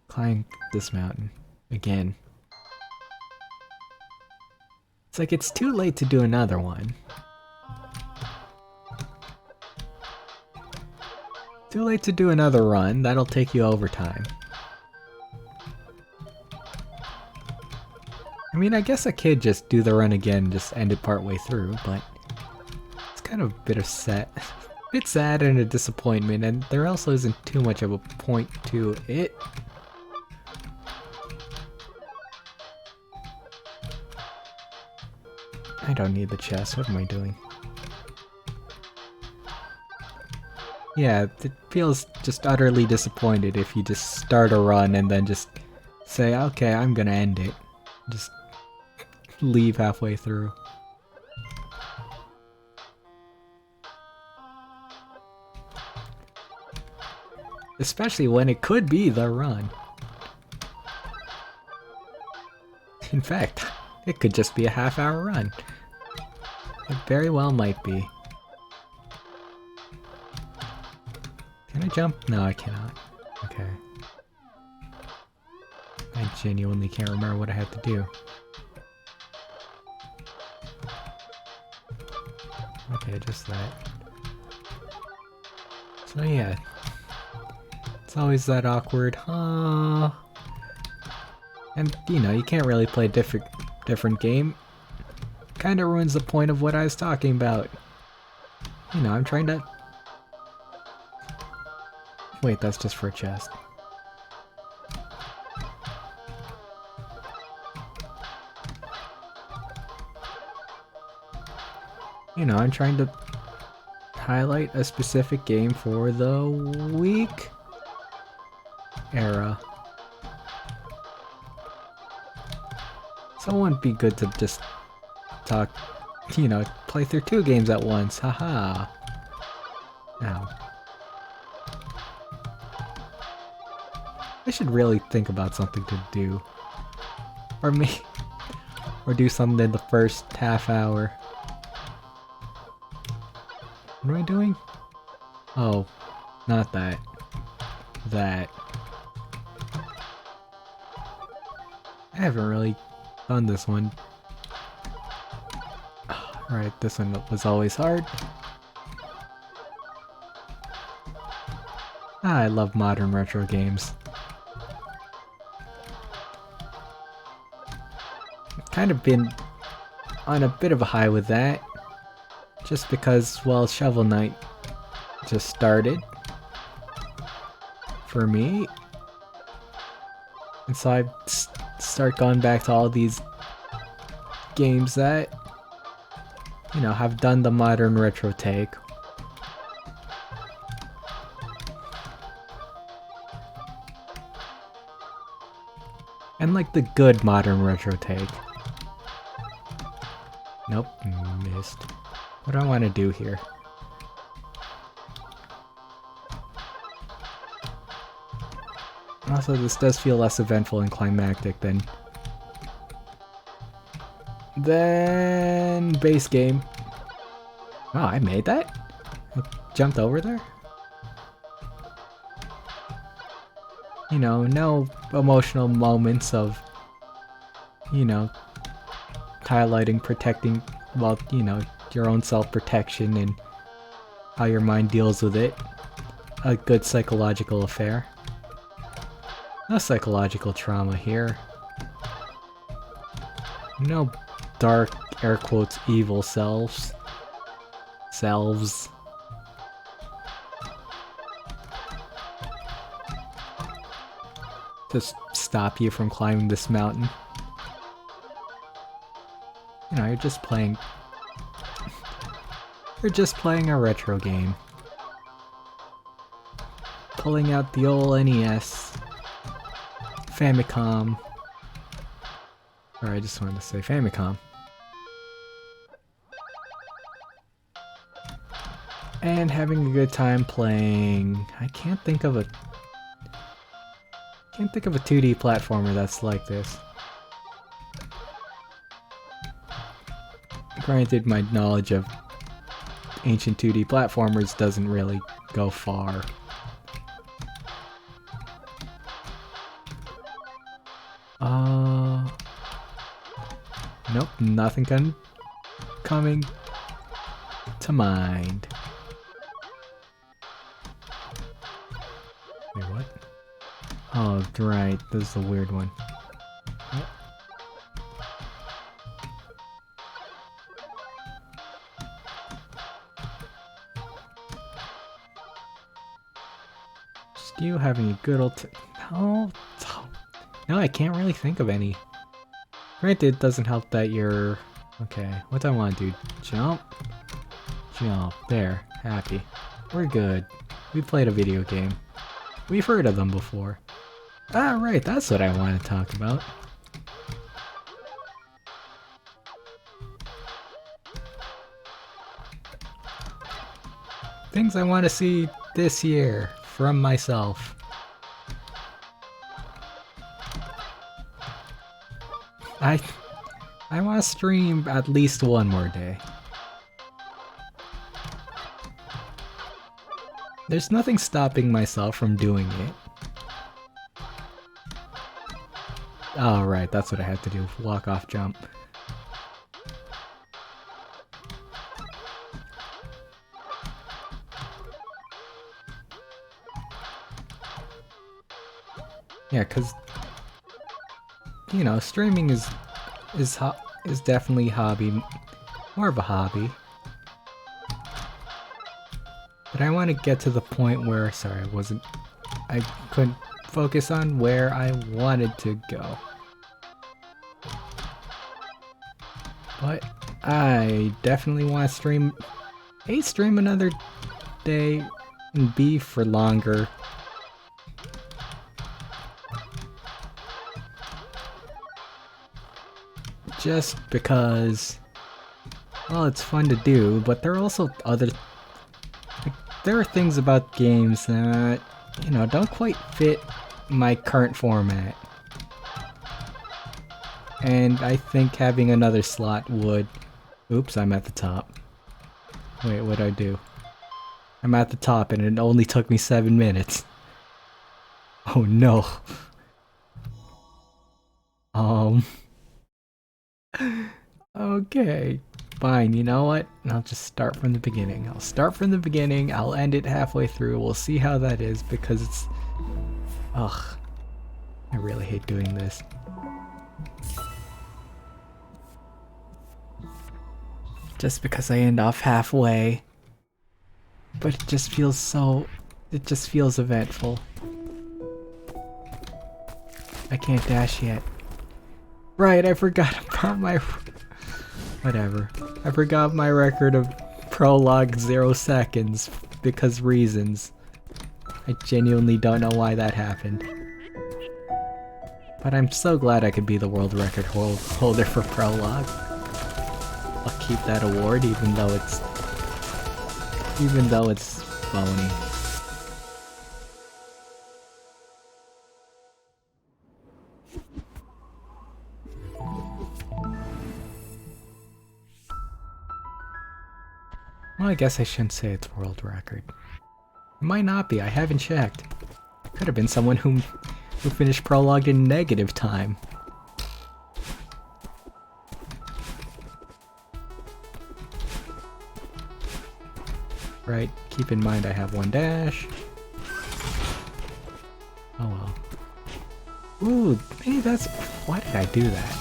Climb this mountain. Again. It's like it's too late to do another one. Too late to do another run, that'll take you overtime. I mean, I guess I could just do the run again and just end it partway through, but it's kind of a bit sad and a disappointment, and there also isn't too much of a point to it. I don't need the chest, what am I doing? Yeah, it feels just utterly disappointed if you just start a run and then just say, okay, I'm gonna end it. Just leave halfway through. Especially when it could be the run. In fact, it could just be a half-hour run. It very well might be. Can I jump? No, I cannot. Okay. I genuinely can't remember what I had to do. Okay, just that. So yeah. It's always that awkward, huh? And, you know, you can't really play a different game. Kinda ruins the point of what I was talking about. You know, I'm trying to... Wait, that's just for a chest. You know, I'm trying to highlight a specific game for the week era. So it wouldn't be good to just talk, you know, play through 2 games at once, haha. Ow. I should really think about something to do. Or do something in the first half hour. What am I doing? Oh, not that. That. I haven't really done this one. Alright, this one was always hard. I love modern retro games. I've kind of been on a bit of a high with that. Just because, well, Shovel Knight just started. For me. And so I start going back to all these games that, you know, have done the modern retro take. And like the good modern retro take. Nope, missed. What do I want to do here? Also, this does feel less eventful and climactic than base game. Wow, I made that? I jumped over there? You know, no emotional moments of, you know, highlighting, protecting, well, you know, your own self-protection and how your mind deals with it. A good psychological affair. No psychological trauma here. No dark, air quotes, evil selves. To stop you from climbing this mountain. You know, you're just playing... You're just playing a retro game. Pulling out the old NES. Famicom. Or I just wanted to say Famicom. And having a good time playing... I can't think of a 2D platformer that's like this. Granted, my knowledge of ancient 2D platformers doesn't really go far. Nope, nothing coming to mind. Wait, what? Oh, right, this is a weird one. Do you have any good no, no, I can't really think of any. Granted, it doesn't help that you're... Okay, what do I want to do? Jump? Jump. There. Happy. We're good. We played a video game. We've heard of them before. Ah, right, that's what I want to talk about. Things I want to see this year from myself. I want to stream at least one more day. There's nothing stopping myself from doing it. Oh, right, that's what I had to do. Walk off jump. Yeah, cause you know, streaming is definitely more of a hobby. But I want to get to the point where, sorry, I couldn't focus on where I wanted to go. But I definitely want to stream, A, stream another day, and B, for longer. Just because, well, it's fun to do, but there are also there are things about games that, you know, don't quite fit my current format. And I think having another slot would... Oops, I'm at the top. Wait, what'd I do? I'm at the top and it only took me 7 minutes. Oh no. Okay. Fine, you know what? I'll just start from the beginning. I'll start from the beginning, I'll end it halfway through, we'll see how that is, because it's... Ugh. I really hate doing this. Just because I end off halfway. But it just feels so... It just feels eventful. I can't dash yet. Right, I forgot about my... Whatever. I forgot my record of prologue 0 seconds because reasons. I genuinely don't know why that happened. But I'm so glad I could be the world record holder for prologue. I'll keep that award even though it's phony. Well, I guess I shouldn't say it's world record. It might not be, I haven't checked. Could have been someone who finished prologue in negative time. Right, keep in mind I have 1 dash. Oh well. Ooh, maybe that's... Why did I do that?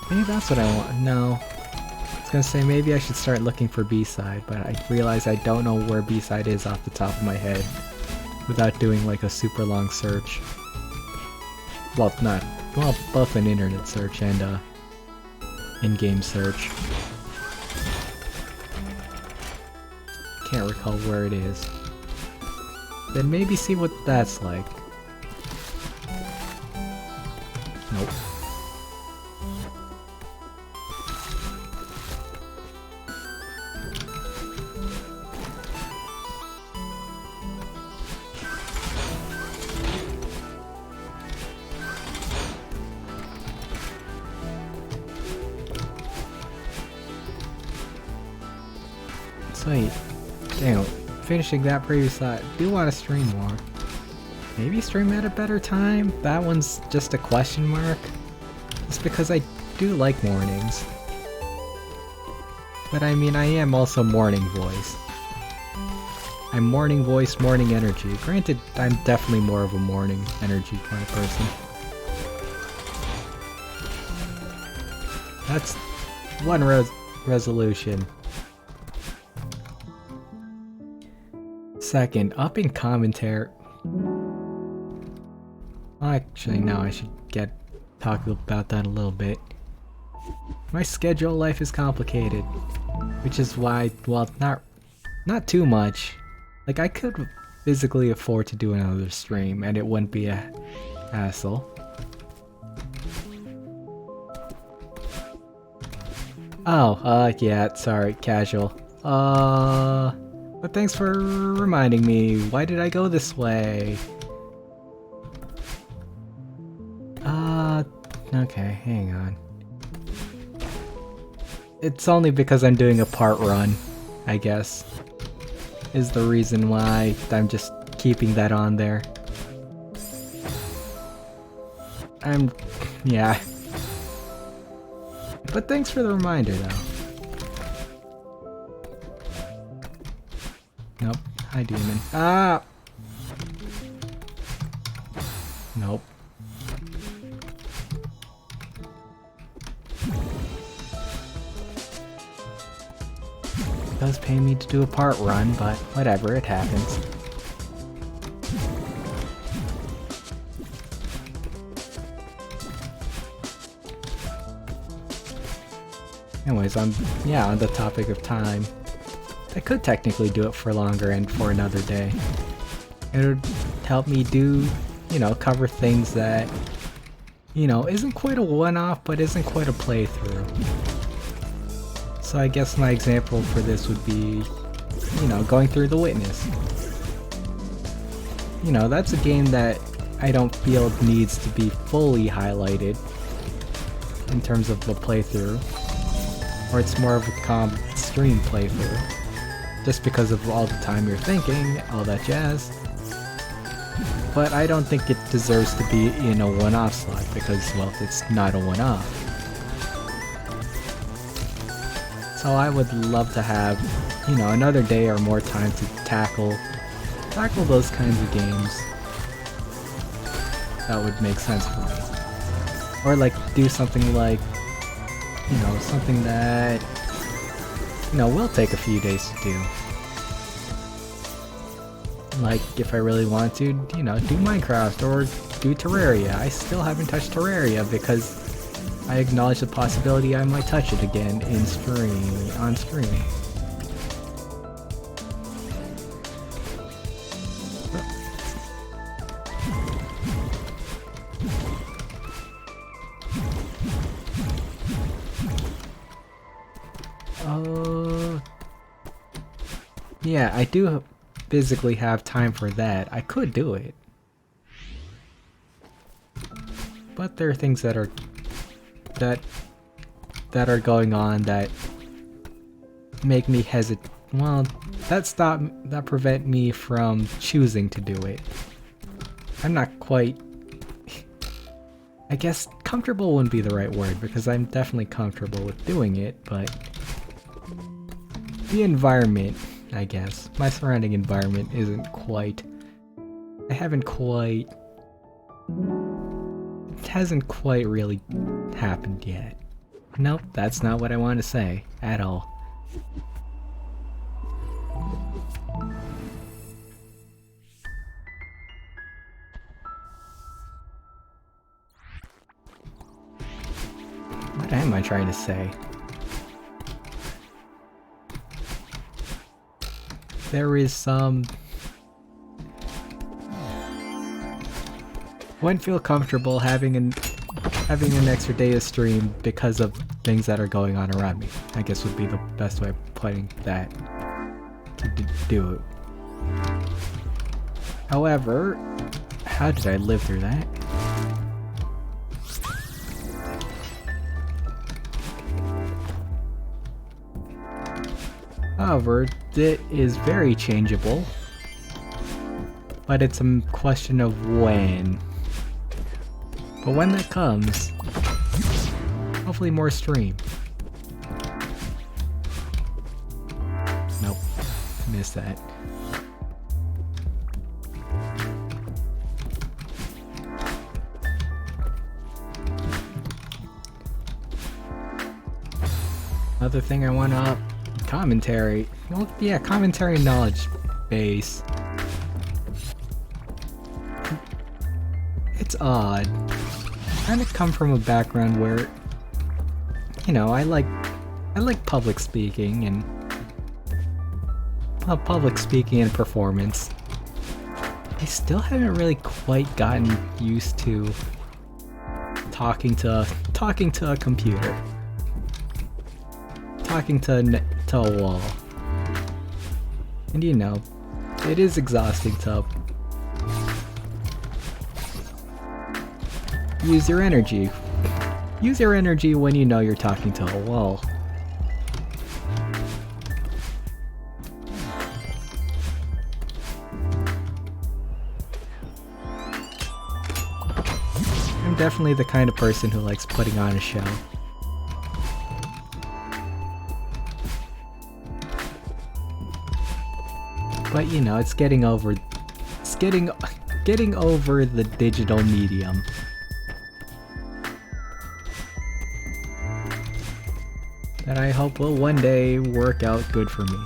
Maybe that's what I want. No. I was gonna say maybe I should start looking for B-side, but I realize I don't know where B-side is off the top of my head without doing like a super long search. Well, both an internet search and a in-game search. Can't recall where it is. Then maybe see what that's like. Nope. Sweet. Damn, finishing that previous thought. Do want to stream more. Maybe stream at a better time? That one's just a question mark. It's because I do like mornings. But I mean, I am also morning voice. I'm morning voice, morning energy. Granted, I'm definitely more of a morning energy kind of person. That's one resolution. second, upping commentary. Actually, no, I should talk about that a little bit. My schedule life is complicated, which is why, well, not too much. Like, I could physically afford to do another stream, and it wouldn't be a hassle. Oh, yeah, sorry, casual. But thanks for reminding me. Why did I go this way? Okay, hang on. It's only because I'm doing a part run, I guess, is the reason why I'm just keeping that on there. Yeah. But thanks for the reminder, though. Nope. Hi, demon. Ah! Nope. It does pay me to do a part run, but whatever, it happens. Anyways, on the topic of time, I could technically do it for longer and for another day. It would help me do, cover things that, isn't quite a one-off, but isn't quite a playthrough. So I guess my example for this would be, going through The Witness. That's a game that I don't feel needs to be fully highlighted in terms of the playthrough. Or it's more of a stream playthrough. Just because of all the time you're thinking, all that jazz. But I don't think it deserves to be in a one-off slot because, well, it's not a one-off. So I would love to have, another day or more time to tackle those kinds of games. That would make sense for me. Or like do something like, something that, will take a few days to do. Like, if I really want to, do Minecraft or do Terraria. I still haven't touched Terraria because I acknowledge the possibility I might touch it again on stream. Yeah, I do physically have time for that. I could do it. But there are things that are going on that make me hesitate. Well, that prevent me from choosing to do it. I'm not quite, I guess comfortable wouldn't be the right word because I'm definitely comfortable with doing it, but the environment, I guess. My surrounding environment isn't quite... It hasn't quite really happened yet. Nope, that's not what I want to say, at all. What am I trying to say? There is some... Wouldn't feel comfortable having an extra day of stream because of things that are going on around me. I guess would be the best way of putting that to do it. However, how did I live through that? However, it is very changeable, but it's a question of when. But when that comes, hopefully more stream. Nope, missed that. Another thing I want to up, commentary. Well, yeah, commentary and knowledge bass. It's odd. I kind of come from a background where, you know, I like public speaking and public speaking and performance. I still haven't really quite gotten used to talking to a computer, talking to a wall. And you know, it is exhausting to use your energy. Use your energy when you know you're talking to a wall. I'm definitely the kind of person who likes putting on a show. But you know, it's getting over the digital medium. That I hope will one day work out good for me.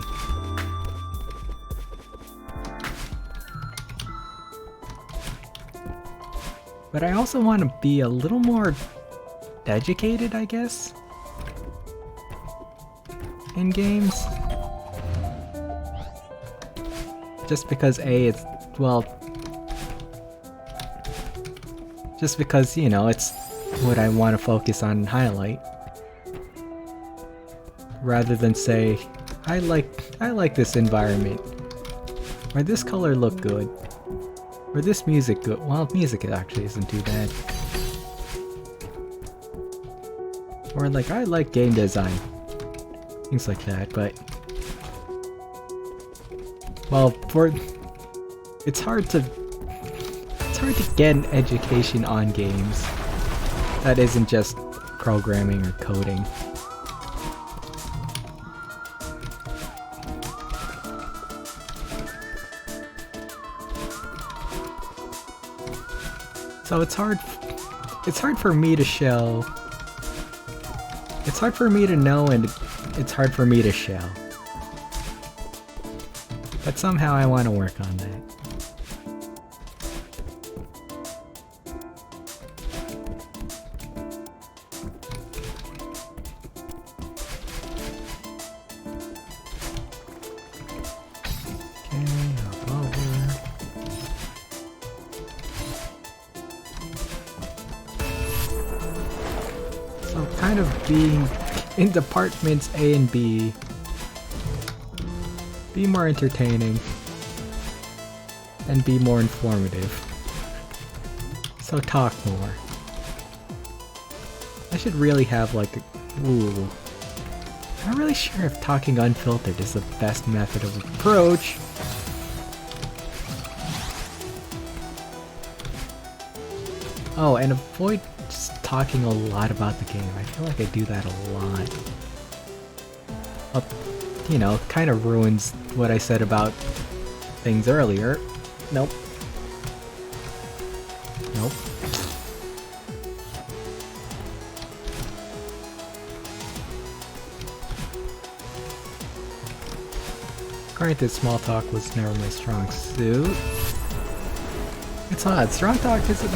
But I also want to be a little more educated, I guess, in games. Just because just because, you know, it's what I want to focus on and highlight. Rather than say, I like this environment, or this color look good, or this music good. Well, music actually isn't too bad. Or like, I like game design. Things like that, but well, it's hard to get an education on games that isn't just programming or coding. So it's hard for me to show. It's hard for me to know, and it's hard for me to show. But somehow I want to work on that. Okay, hop over. So kind of being in departments A and B, be more entertaining, and be more informative. So talk more. I should really have like ooh. I'm not really sure if talking unfiltered is the best method of approach. Oh, and avoid just talking a lot about the game. I feel like I do that a lot. You know, kind of ruins what I said about things earlier. Nope. Nope. Granted, small talk was never my strong suit. It's odd. Strong talk isn't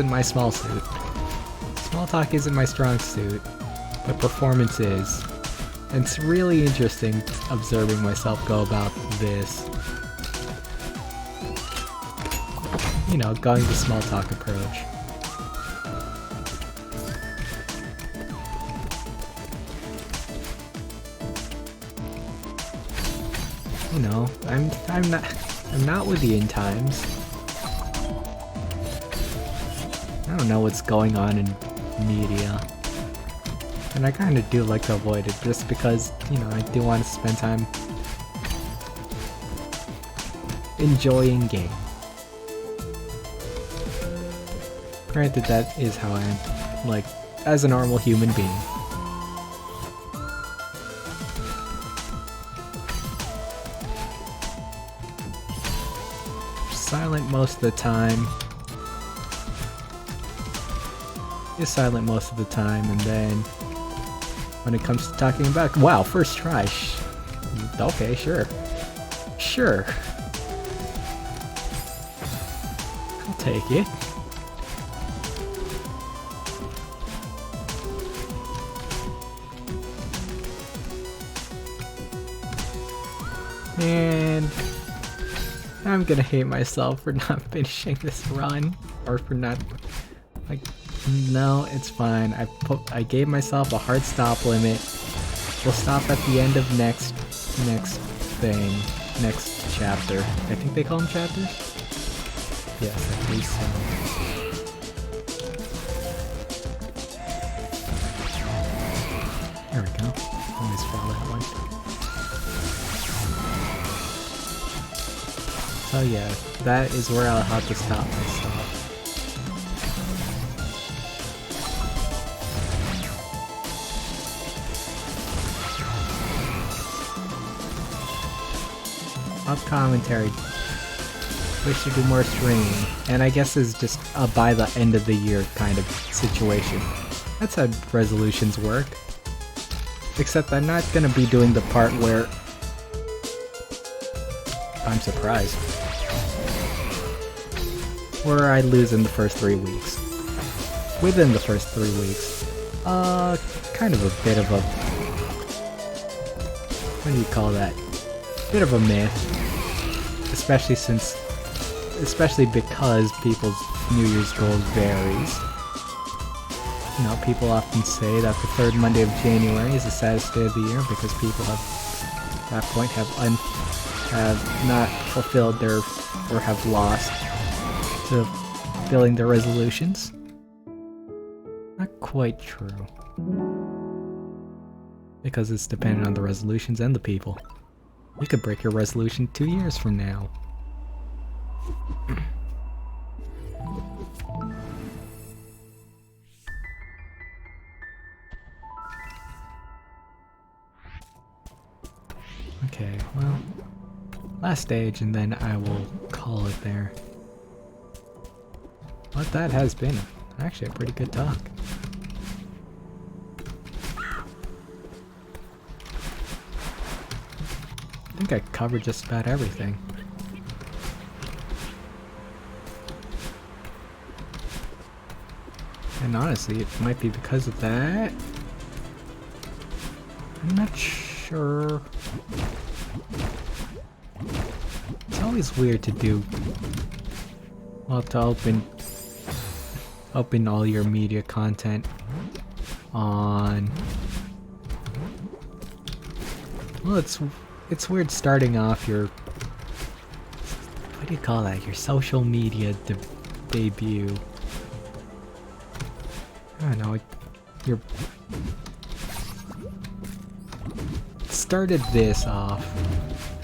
my small suit. Small talk isn't my strong suit, but performance is. And it's really interesting observing myself go about this. You know, going the small talk approach. You know, I'm not with the end times. I don't know what's going on in media. And I kinda do like to avoid it just because, you know, I do want to spend time enjoying game. Granted, that is how I am, like, as a normal human being. Silent most of the time. Is silent most of the time, and then when it comes to talking about, wow, first try. Okay, sure. Sure. I'll take it. And I'm gonna hate myself for not finishing this run, or for not, like, no, it's fine. I gave myself a hard stop limit. We'll stop at the end of next chapter. I think they call them chapters? Yes, at least so. There we go. Always fail that one. So yeah, that is where I'll have to stop myself. Up commentary. Wish to do more streaming. And I guess it's just a by the end of the year kind of situation. That's how resolutions work. Except I'm not gonna be doing the part where... I'm surprised. Where I lose in the first 3 weeks. Within the first 3 weeks. Kind of a bit of a... What do you call that? Bit of a myth. Especially because people's New Year's goals varies. You know, people often say that the third Monday of January is the saddest day of the year because people have, at that point, have not fulfilled their, or have lost to fulfilling their resolutions. Not quite true. Because it's dependent on the resolutions and the people. You could break your resolution 2 years from now. Okay, well, last stage and then I will call it there. But that has been actually a pretty good talk. I think I covered just about everything. And honestly, it might be because of that. I'm not sure. It's always weird to do. Well, to open all your media content on. Well, it's weird starting off your, what do you call that? Your social media debut. I don't know. You're started this off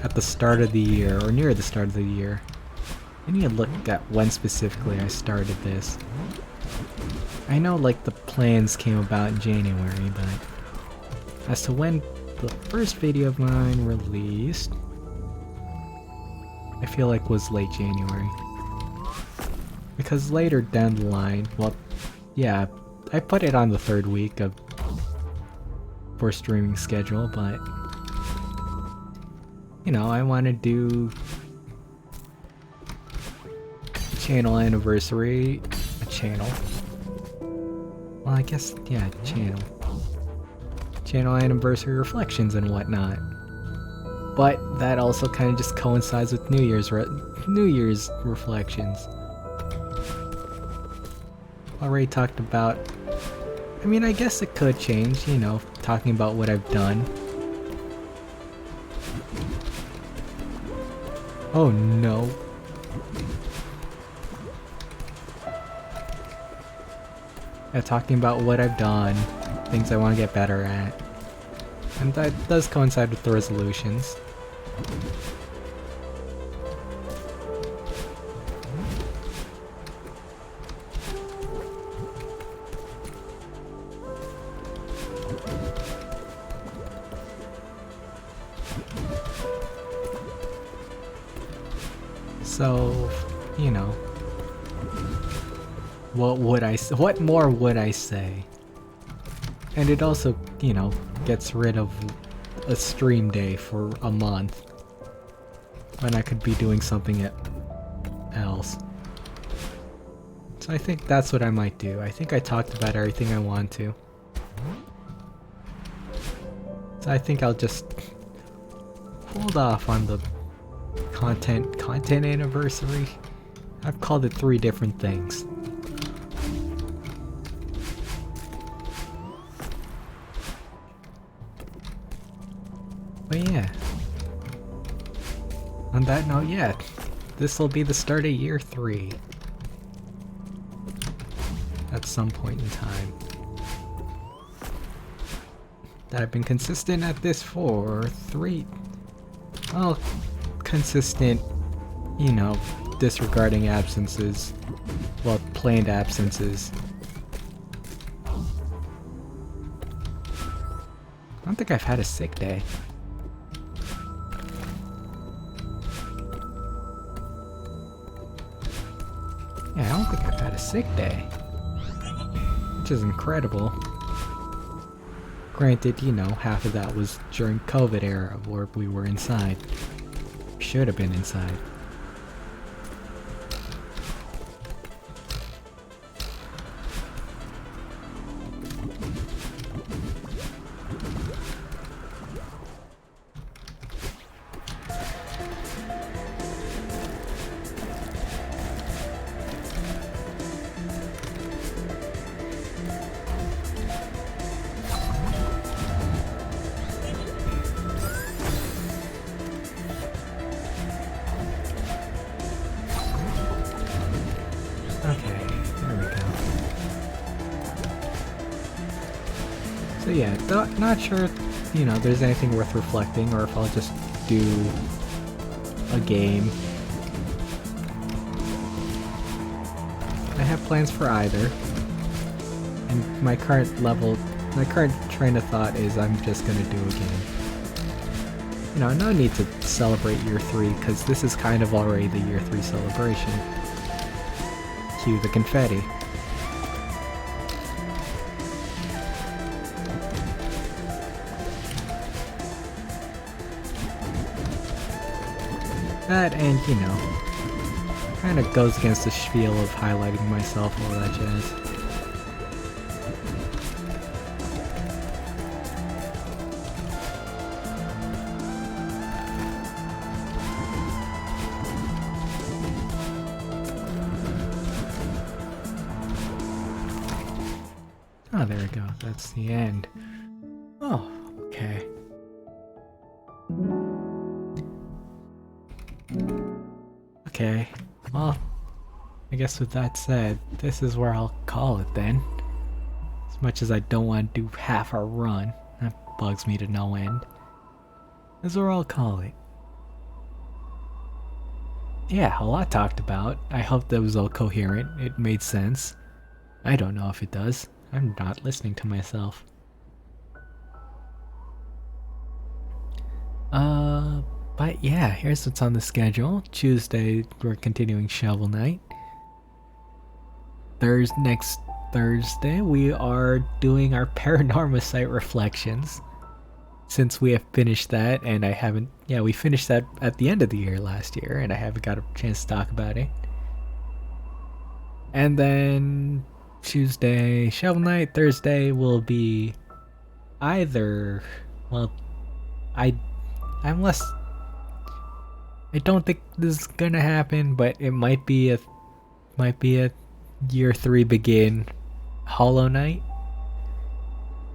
at the start of the year, or near the start of the year. I need to look at when specifically I started this. I know like the plans came about in January, but as to when the first video of mine released, I feel like was late January. Because later down the line, well, yeah, I put it on the third week of for streaming schedule, but you know, I want to do channel anniversary, a channel. Well, I guess, yeah, channel anniversary reflections and whatnot. But that also kind of just coincides with New Year's reflections. Already talked about. I mean, I guess it could change, you know, talking about what I've done. Oh no. Yeah, talking about what I've done, things I want to get better at. And that does coincide with the resolutions. So, you know, what more would I say? And it also, you know, gets rid of a stream day for a month when I could be doing something else. So I think that's what I might do. I think I talked about everything I want to. So I think I'll just hold off on the content anniversary. I've called it 3 different things. But yeah. On that note, yeah. This will be the start of year 3. At some point in time. That I've been consistent at this for 3... Well, consistent, you know, disregarding absences. Well, planned absences. I don't think I've had a sick day. Yeah, I don't think I've had a sick day. Which is incredible. Granted, you know, half of that was during COVID era where we were inside. Should have been inside. Okay, there we go. So yeah, not sure, you know, there's anything worth reflecting, or if I'll just do a game. I have plans for either. And my current train of thought is I'm just gonna do a game. You know, no need to celebrate year 3, because this is kind of already the year 3 celebration. Cue the confetti. That, and you know, kind of goes against the spiel of highlighting myself, all that jazz. Oh, there we go. That's the end. Oh, okay. Okay, well, I guess with that said, this is where I'll call it then. As much as I don't want to do half a run, that bugs me to no end. This is where I'll call it. Yeah, a lot talked about. I hope that was all coherent. It made sense. I don't know if it does. I'm not listening to myself. But yeah, here's what's on the schedule. Tuesday, we're continuing Shovel Knight. Next Thursday, we are doing our Paranormal Site Reflections. Since we have finished that, and I haven't... Yeah, we finished that at the end of the year last year, and I haven't got a chance to talk about it. And then... Tuesday, Shovel Knight. Thursday will be either, well, I don't think this is gonna happen, but it might be a year 3 begin Hollow Knight.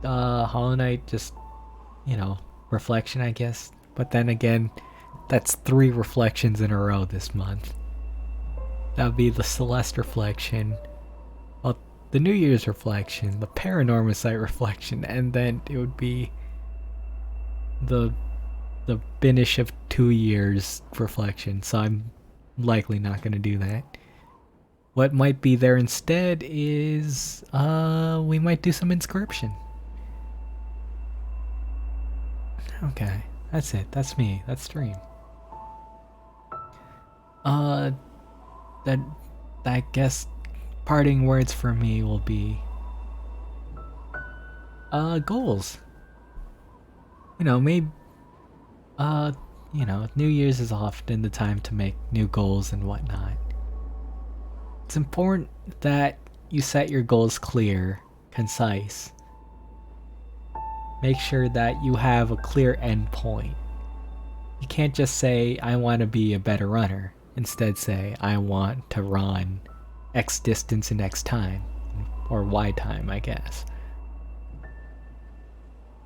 Hollow Knight, just, you know, reflection, I guess. But then again, that's 3 reflections in a row this month. That would be the Celeste reflection, the New Year's reflection, the Paranormal Site reflection, and then it would be the finish of 2 years reflection. So I'm likely not going to do that. What might be there instead is we might do some Inscription. Okay, that's it. That's me. That's stream. That I guess parting words for me will be goals. you know, maybe, you know, New Year's is often the time to make new goals and whatnot. It's important that you set your goals clear, concise. Make sure that you have a clear end point. You can't just say, I want to be a better runner. Instead, say, I want to run X distance in X time. Or Y time, I guess.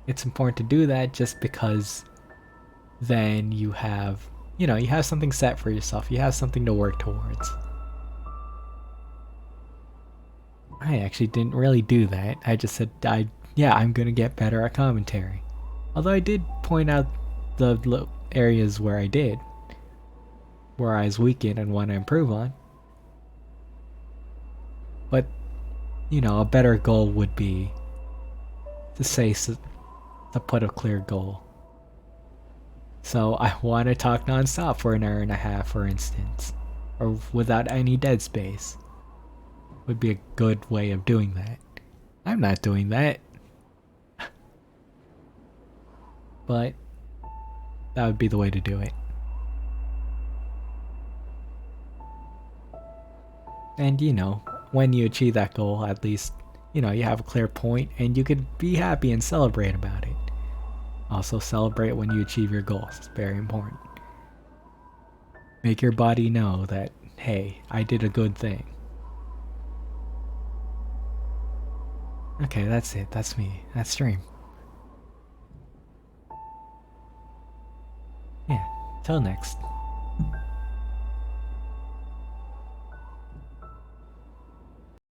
It's important to do that just because then you have, you know, you have something set for yourself. You have something to work towards. I actually didn't really do that. I just said, yeah, I'm gonna get better at commentary. Although I did point out the areas where I was weak in and want to improve on. But, you know, a better goal would be to put a clear goal. So I want to talk nonstop for an hour and a half, for instance, or without any dead space. Would be a good way of doing that. I'm not doing that. But that would be the way to do it. And you know, when you achieve that goal, at least, you know, you have a clear point and you could be happy and celebrate about it. Also celebrate when you achieve your goals. It's very important. Make your body know that, hey, I did a good thing. Okay, that's it. That's me. That's stream. Yeah, till next.